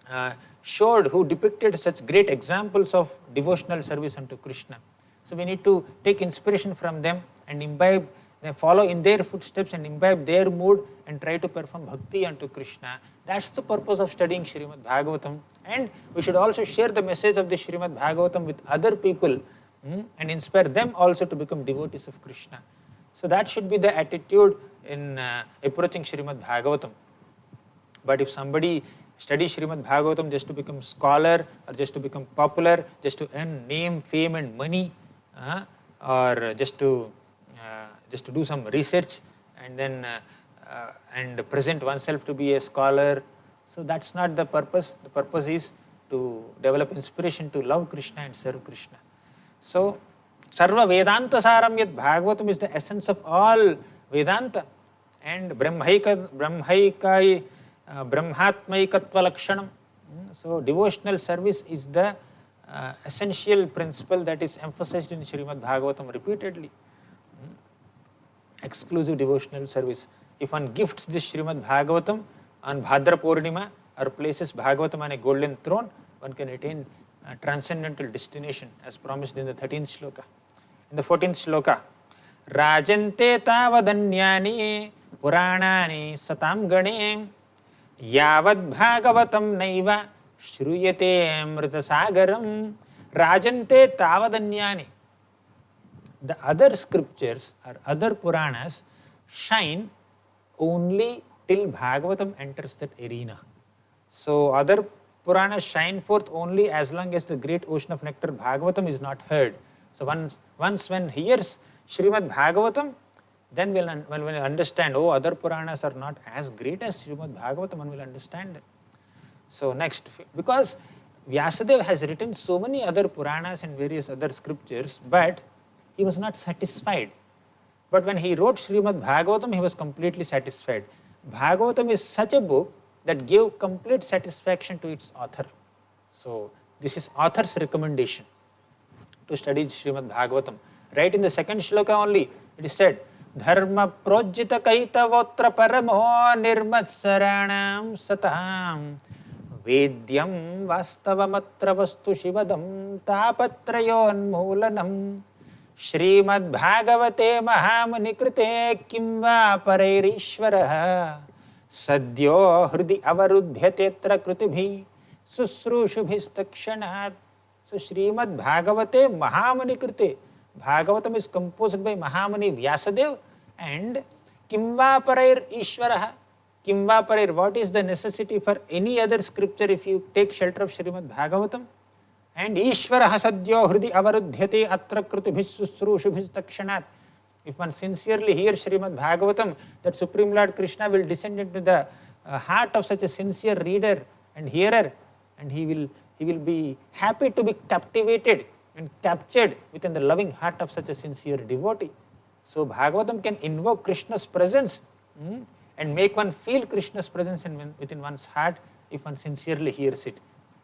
who depicted such great examples of devotional service unto Krishna. So we need to take inspiration from them and imbibe, follow in their footsteps and imbibe their mood and try to perform bhakti unto Krishna. That's the purpose of studying Srimad Bhagavatam. And we should also share the message of the Srimad Bhagavatam with other people and inspire them also to become devotees of Krishna. So that should be the attitude in approaching Srimad Bhagavatam. But if somebody studies Srimad Bhagavatam just to become scholar or just to become popular, just to earn name, fame and money, or just to do some research and then and present oneself to be a scholar, so that's not the purpose. The purpose is to develop inspiration to love Krishna and serve Krishna. So Sarva Vedanta Saram Yat Bhagavatam is the essence of all Vedanta, and Brahmaikatva Lakshanam. So devotional service is the essential principle that is emphasized in Srimad Bhagavatam repeatedly. Exclusive devotional service. If one gifts this Srimad Bhagavatam on Bhadra Purnima or places Bhagavatam on a golden throne, one can attain a transcendental destination as promised in the 13th shloka. In the 14th shloka, Rajante tavadanyani puranani satam gane yavad bhagavatam naiva shruyate amritasagaram. Rajante tavadanyani. The other scriptures or other Puranas shine only till Bhagavatam enters that arena. So other Puranas shine forth only as long as the great ocean of nectar Bhagavatam is not heard. So once one hears Srimad Bhagavatam, then when we understand, oh, other Puranas are not as great as Srimad Bhagavatam, one will understand that. So next, because Vyasadeva has written so many other Puranas and various other scriptures, but he was not satisfied. But when he wrote Srimad Bhagavatam, he was completely satisfied. Bhagavatam is such a book that gave complete satisfaction to its author. So this is author's recommendation to study Srimad Bhagavatam. Right in the second shloka only, it is said, Dharma projita kaitavotra paramo nirmatsaranam satam vedyam vastavamatra vastu shivadam tapatrayon moolanam Srimad Bhagavate Mahamuni Krite Kim Va Parairishvaraha Sadyo Hridi Avarudhyatetra Krutibhi Susrushubhistakshanat. So Srimad Bhagavate Mahamuni Krite. Bhagavatam is composed by Mahamuni Vyasadeva and Kim Va Parairishvaraha. Kim Va Parair, what is the necessity for any other scripture if you take shelter of Srimad Bhagavatam? And Ishvara Sadyo Hridi Avarudhyate Atra Krutibhis Susrushubhis Takshanat. If one sincerely hears Srimad Bhagavatam, that Supreme Lord Krishna will descend into the heart of such a sincere reader and hearer, and he will be happy to be captivated and captured within the loving heart of such a sincere devotee. So Bhagavatam can invoke Krishna's presence and make one feel Krishna's presence within one's heart if one sincerely hears it.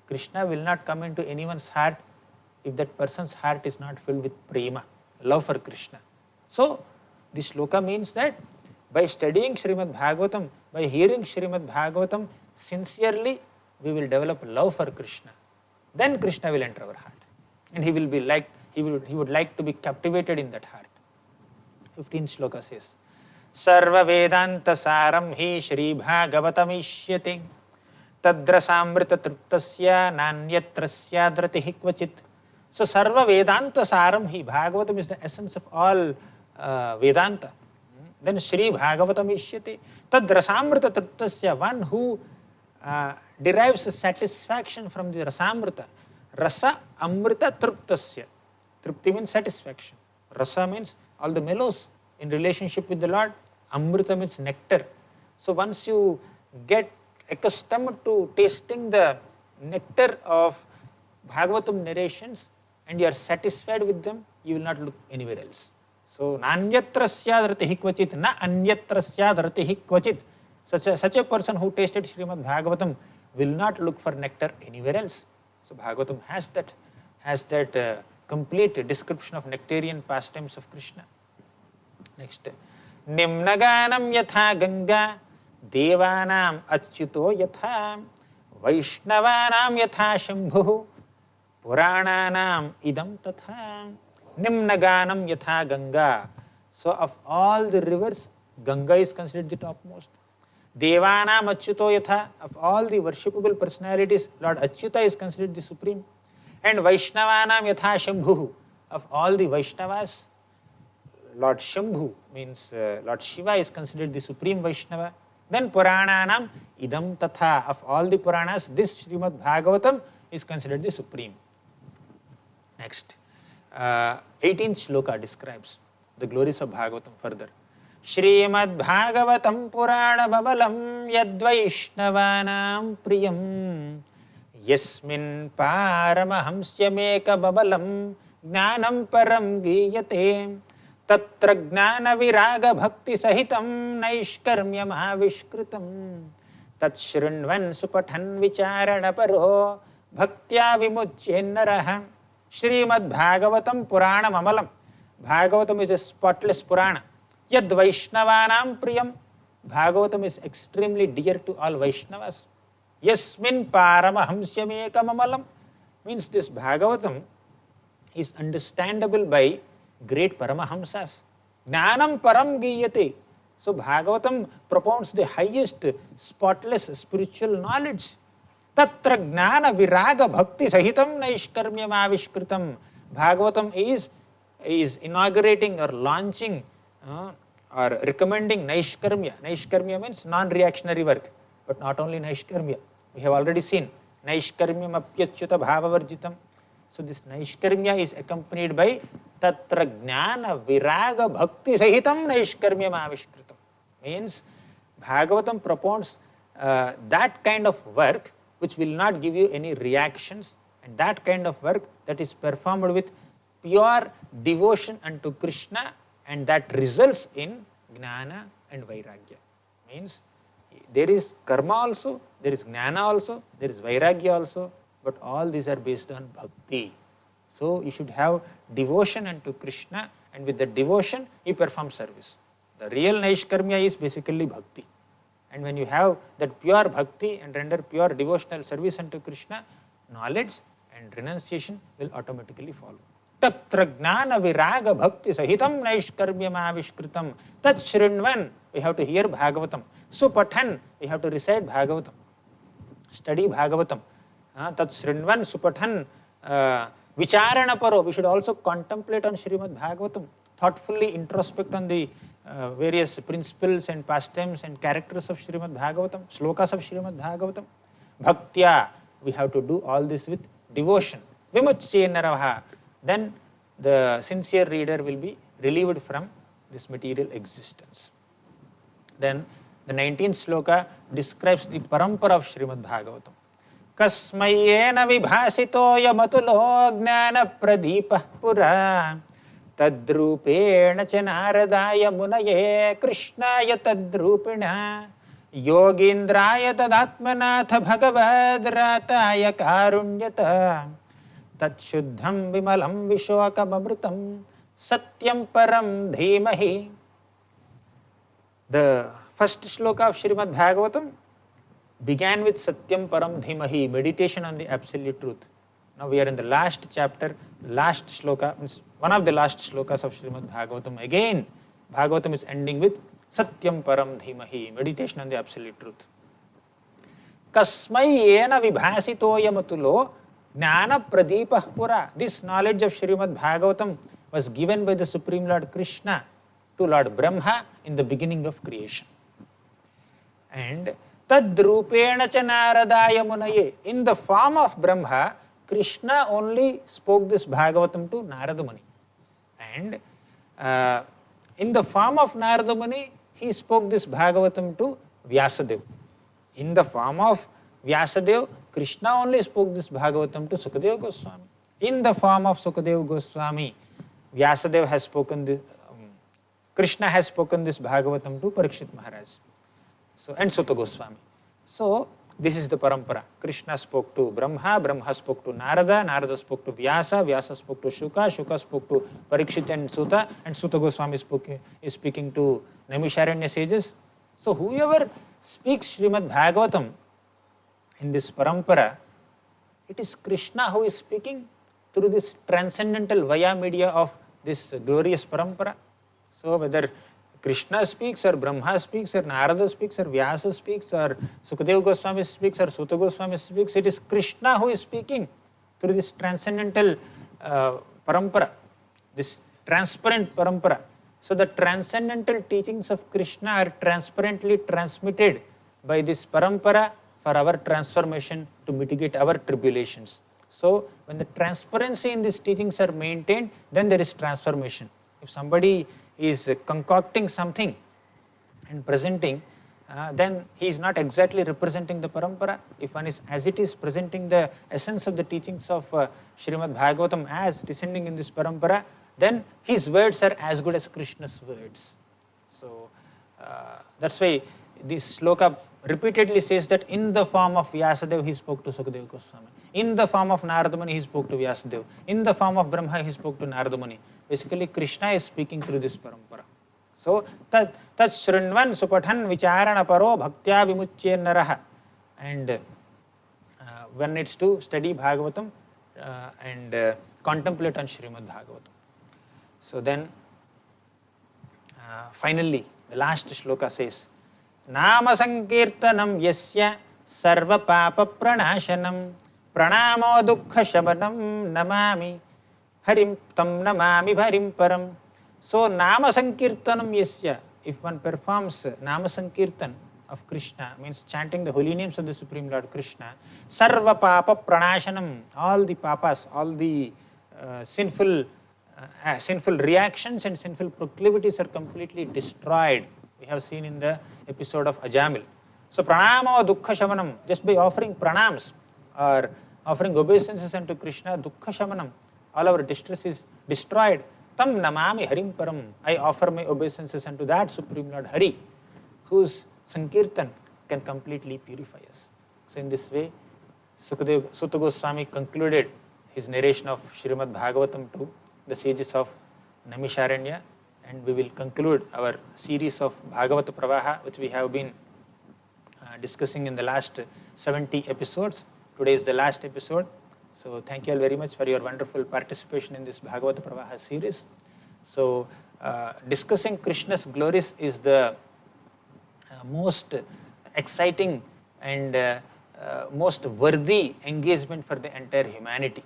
Krishna will not come into anyone's heart if that person's heart is not filled with prema, love for Krishna. So this shloka means that by studying Srimad Bhagavatam, by hearing Srimad Bhagavatam, sincerely we will develop love for Krishna. Then Krishna will enter our heart. And he will be like, he would like to be captivated in that heart. 15th shloka says, Sarva Vedanta Saram Hi Shri Bhagavatam Ishyate Tadrasamrita Triptasya Nanyatrasya Dratihi Kvachit. So Sarva Vedanta Saram Hi, Bhagavatam is the essence of all Vedanta. Then Shri Bhagavatam Ishyate Tadrasamrita Triptasya, one who derives satisfaction from the Rasamrita. Rasa Amrita Triptasya. Tripti means satisfaction. Rasa means all the mellows in relationship with the Lord. Amrita means nectar. So once you get accustomed to tasting the nectar of Bhagavatam narrations and you are satisfied with them, you will not look anywhere else. So, Nanyatrasya Dharatihi Kvachit, na Anyatrasya Dharatihi Kvachit. Such a person who tasted Srimad Bhagavatam will not look for nectar anywhere else. So Bhagavatam has that complete description of nectarian pastimes of Krishna. Next, Nimnaganam yatha Ganga, Devanam achyuto yatha, Vaishnavanam yatha Shambhu, Purananam idam tatha. Nimnaganam yatha Ganga. So of all the rivers, Ganga is considered the topmost. Devanam achyuto yatha. Of all the worshipable personalities, Lord Achyuta is considered the supreme. And Vaishnavanam yatha Shambhu. Of all the Vaishnavas, Lord Shambhu means Lord Shiva is considered the supreme Vaishnava. Then Purananam idam tatha. Of all the Puranas, this Srimad Bhagavatam is considered the supreme. Next, 18th shloka describes the glories of Bhagavatam further. Srimad Bhagavatam Purana Babalam Yadvaishnavanam Priyam Yasmin Paramahamsyameka Babalam Gnanam Param Giyate Tatra Gnana Viraga Bhakti Sahitam Naishkarmya Mahavishkritam Tat Shrinvan Supathan Vicharana Paro Bhaktya Vimuchyennaraha. Srimad Bhagavatam Puranam Amalam. Bhagavatam is a spotless Purana. Yad Vaishnavanam Priyam. Bhagavatam is extremely dear to all Vaishnavas. Yasmin Paramahamsyamekam Amalam. Means this Bhagavatam is understandable by great Paramahamsas. Gnanam Param Giyate. So Bhagavatam propounds the highest spotless spiritual knowledge. Tatra Gnana Viraga Bhakti Sahitam Naishkarmya Avishkritam. Bhagavatam is inaugurating or launching or recommending Naishkarmya. Naishkarmya means non-reactionary work, but not only Naishkarmya. We have already seen Naishkarmyam Apyachyuta Bhavavarjitam. So this Naishkarmya is accompanied by Tatra Gnana Viraga Bhakti Sahitam Naishkarmyam Avishkritam. Means Bhagavatam propounds that kind of work which will not give you any reactions, and that kind of work that is performed with pure devotion unto Krishna, and that results in Gnana and Vairagya. Means there is karma also, there is Gnana also, there is Vairagya also, but all these are based on bhakti. So you should have devotion unto Krishna, and with the devotion you perform service. The real Naishkarmya is basically bhakti. And when you have that pure bhakti and render pure devotional service unto Krishna, knowledge and renunciation will automatically follow. Tatra Gnana Viraga Bhakti Sahitam Naishkarmyam Avishkritam. Tat Shrinvan, we have to hear Bhagavatam. Supathan, we have to recite Bhagavatam. Study Bhagavatam. Tat Shrinvan Supathan Vicharana Paro. We should also contemplate on Srimad Bhagavatam. Thoughtfully introspect on the various principles and pastimes and characters of Srimad Bhagavatam, shlokas of Srimad Bhagavatam. Bhaktya, we have to do all this with devotion. Vimuchyennaraha. Then the sincere reader will be relieved from this material existence. Then the 19th sloka describes the parampara of Srimad Bhagavatam. Kasmayena vibhasito yamatulo gnana pradipah pura Tadrupena cha naradaya munaye krishnaya tadrupena yogindraya tadatmanatha bhagavadrataya karunyata tatshuddham vimalam vishwakam satyam param dhimahi. The first shloka of Srimad Bhagavatam began with Satyam Param Dhimahi, meditation on the absolute truth. Now we are in the last chapter, last shloka, means one of the last shlokas of Srimad Bhagavatam. Again, Bhagavatam is ending with Satyam Param Dhimahi, meditation on the absolute truth. Kasmai yena vibhasito yamatulo gnana pradipah pura. This knowledge of Srimad Bhagavatam was given by the Supreme Lord Krishna to Lord Brahma in the beginning of creation. And tadrupena cha naradaya munaye. In the form of Brahma, Krishna only spoke this Bhagavatam to Narada Muni. And in the form of Narada Muni, he spoke this Bhagavatam to Vyasadeva. In the form of Vyasadeva, Krishna only spoke this Bhagavatam to Sukadeva Goswami. In the form of Sukadeva Goswami, Vyasadeva has spoken this, Krishna has spoken this Bhagavatam to Parikshit Maharaj. So, and Sutta Goswami. So, This is the parampara. Krishna spoke to Brahma, Brahma spoke to Narada, Narada spoke to Vyasa, Vyasa spoke to Shuka, Shuka spoke to Parikshit and Suta Goswami is speaking to Naimisharanya sages. So whoever speaks Srimad Bhagavatam in this parampara, it is Krishna who is speaking through this transcendental via media of this glorious parampara. So whether Krishna speaks or Brahma speaks or Narada speaks or Vyasa speaks or Sukadeva Goswami speaks or Suta Goswami speaks, it is Krishna who is speaking through this transcendental parampara, this transparent parampara. So the transcendental teachings of Krishna are transparently transmitted by this parampara for our transformation to mitigate our tribulations. So when the transparency in these teachings are maintained, then there is transformation. If somebody is concocting something and presenting, then he is not exactly representing the parampara. If one is as it is presenting the essence of the teachings of Srimad Bhagavatam as descending in this parampara, then his words are as good as Krishna's words. So that's why this sloka repeatedly says that in the form of Vyasadeva he spoke to Sukadeva Goswami. In the form of Narada Muni he spoke to Vyasadeva. In the form of Brahma he spoke to Narada Muni. Basically Krishna is speaking through this parampara. So tat shrunvan supathan vicharana paro bhaktya vimuchye naraha. And one needs to study Bhagavatam and contemplate on Srimad Bhagavatam. So then finally the last shloka says, Nama sankirtanam yasya sarva papa pranashanam pranamo dukkha shabanam namami harim tam namami harim param. So Nama sankirtanam yasya, if one performs Nama sankirtan of Krishna, means chanting the holy names of the Supreme Lord Krishna, sarva papa pranashanam, all the papas, all the sinful reactions and sinful proclivities are completely destroyed. We have seen in the episode of Ajamil. So pranamo dukkha shamanam, just by offering pranams or offering obeisances unto Krishna, dukkha shamanam, all our distress is destroyed. Tam namami harim param, I offer my obeisances unto that Supreme Lord Hari, whose sankirtan can completely purify us. So in this way, Suta Goswami concluded his narration of Srimad Bhagavatam to the sages of Naimisharanya, and we will conclude our series of Bhagavata Pravaha, which we have been discussing in the last 70 episodes. Today is the last episode. So thank you all very much for your wonderful participation in this Bhagavata Pravaha series. So discussing Krishna's glories is the most exciting and most worthy engagement for the entire humanity.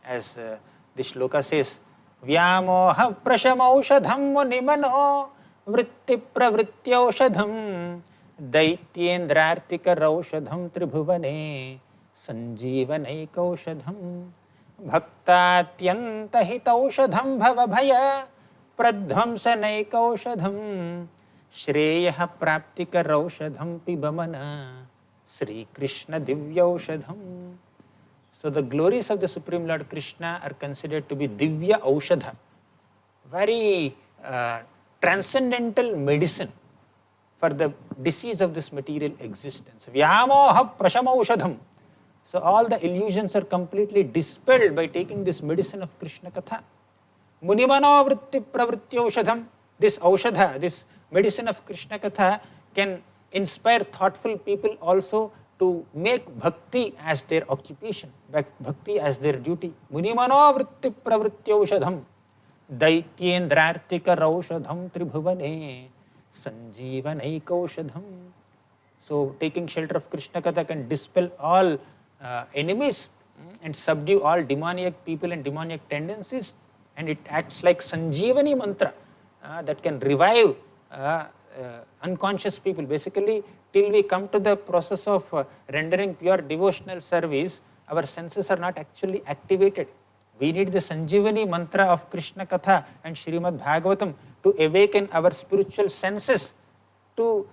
As the shloka says, Vyamoha prashamaushadham munimano vritti pravrityaushadham daityendrartika raushadham tribhuvane sanjeevanaikaushadham bhaktatyanta hitaushadham bhavabhaya pradhamsanaikaushadham shreyah praptika raushadham pibamana Sri Krishna divyaushadham. So the glories of the Supreme Lord Krishna are considered to be Divya Aushadha, very transcendental medicine for the disease of this material existence. Vyamoha prashamaushadham. So all the illusions are completely dispelled by taking this medicine of Krishna Katha. Munimano vritti pravrityaushadham. This aushadha, this medicine of Krishna Katha can inspire thoughtful people also to make bhakti as their occupation, bhakti as their duty. Munimano vritti pravrityaushadham daityendrartika raushadham tribhuvane sanjeevanaikaushadham. So taking shelter of Krishna Katha can dispel all enemies and subdue all demoniac people and demoniac tendencies, and it acts like Sanjeevani mantra that can revive unconscious people. Basically, till we come to the process of rendering pure devotional service, our senses are not actually activated. We need the Sanjeevani mantra of Krishna Katha and Srimad Bhagavatam to awaken our spiritual senses, to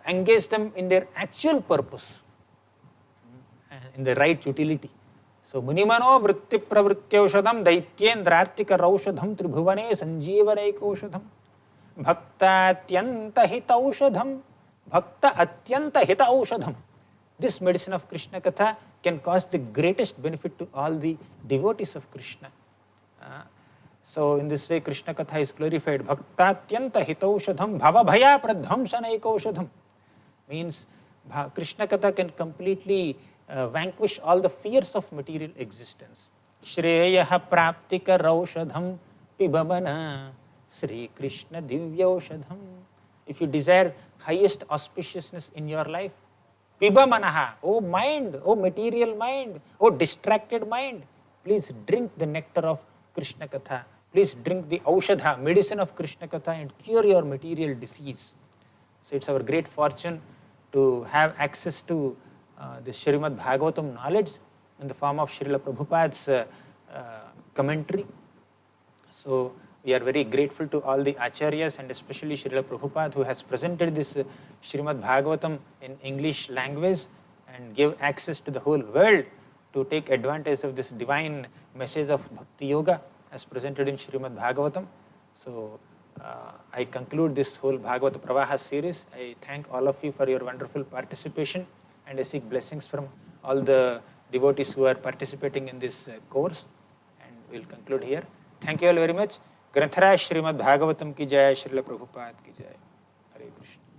engage them in their actual purpose, in the right utility. So, Munimano vritti pravrityaushadham daityendrartika raushadham tribhuvane sanjeevanaikaushadham bhakta atyanta hitaushadham. Bhakta atyanta hitaushadham. this medicine of Krishna Katha can cause the greatest benefit to all the devotees of Krishna. So in this way, Krishna Katha is glorified. Bhaktatyanta hitaushadham bhava bhaya pradhamsanaikaushadham. Means Krishna Katha can completely vanquish all the fears of material existence. Shreyaha praptika raushadham pibamana Sri Krishna divyaushadham. If you desire highest auspiciousness in your life, pibamanaha, oh mind, oh material mind, oh distracted mind, please drink the nectar of Krishna Katha. Please drink the aushadha, medicine of Krishna Katha, and cure your material disease. So it's our great fortune to have access to this Srimad Bhagavatam knowledge in the form of Srila Prabhupada's commentary. So we are very grateful to all the acharyas and especially Srila Prabhupada who has presented this Srimad Bhagavatam in English language and give access to the whole world to take advantage of this divine message of Bhakti Yoga as presented in Srimad Bhagavatam. So I conclude this whole Bhagavata Pravaha series. I thank all of you for your wonderful participation and I seek blessings from all the devotees who are participating in this course, and we will conclude here. Thank you all very much. ग्रंथराज Shrimad Bhagavatam की जय, श्रील प्रभुपाद की जय. हरे कृष्ण.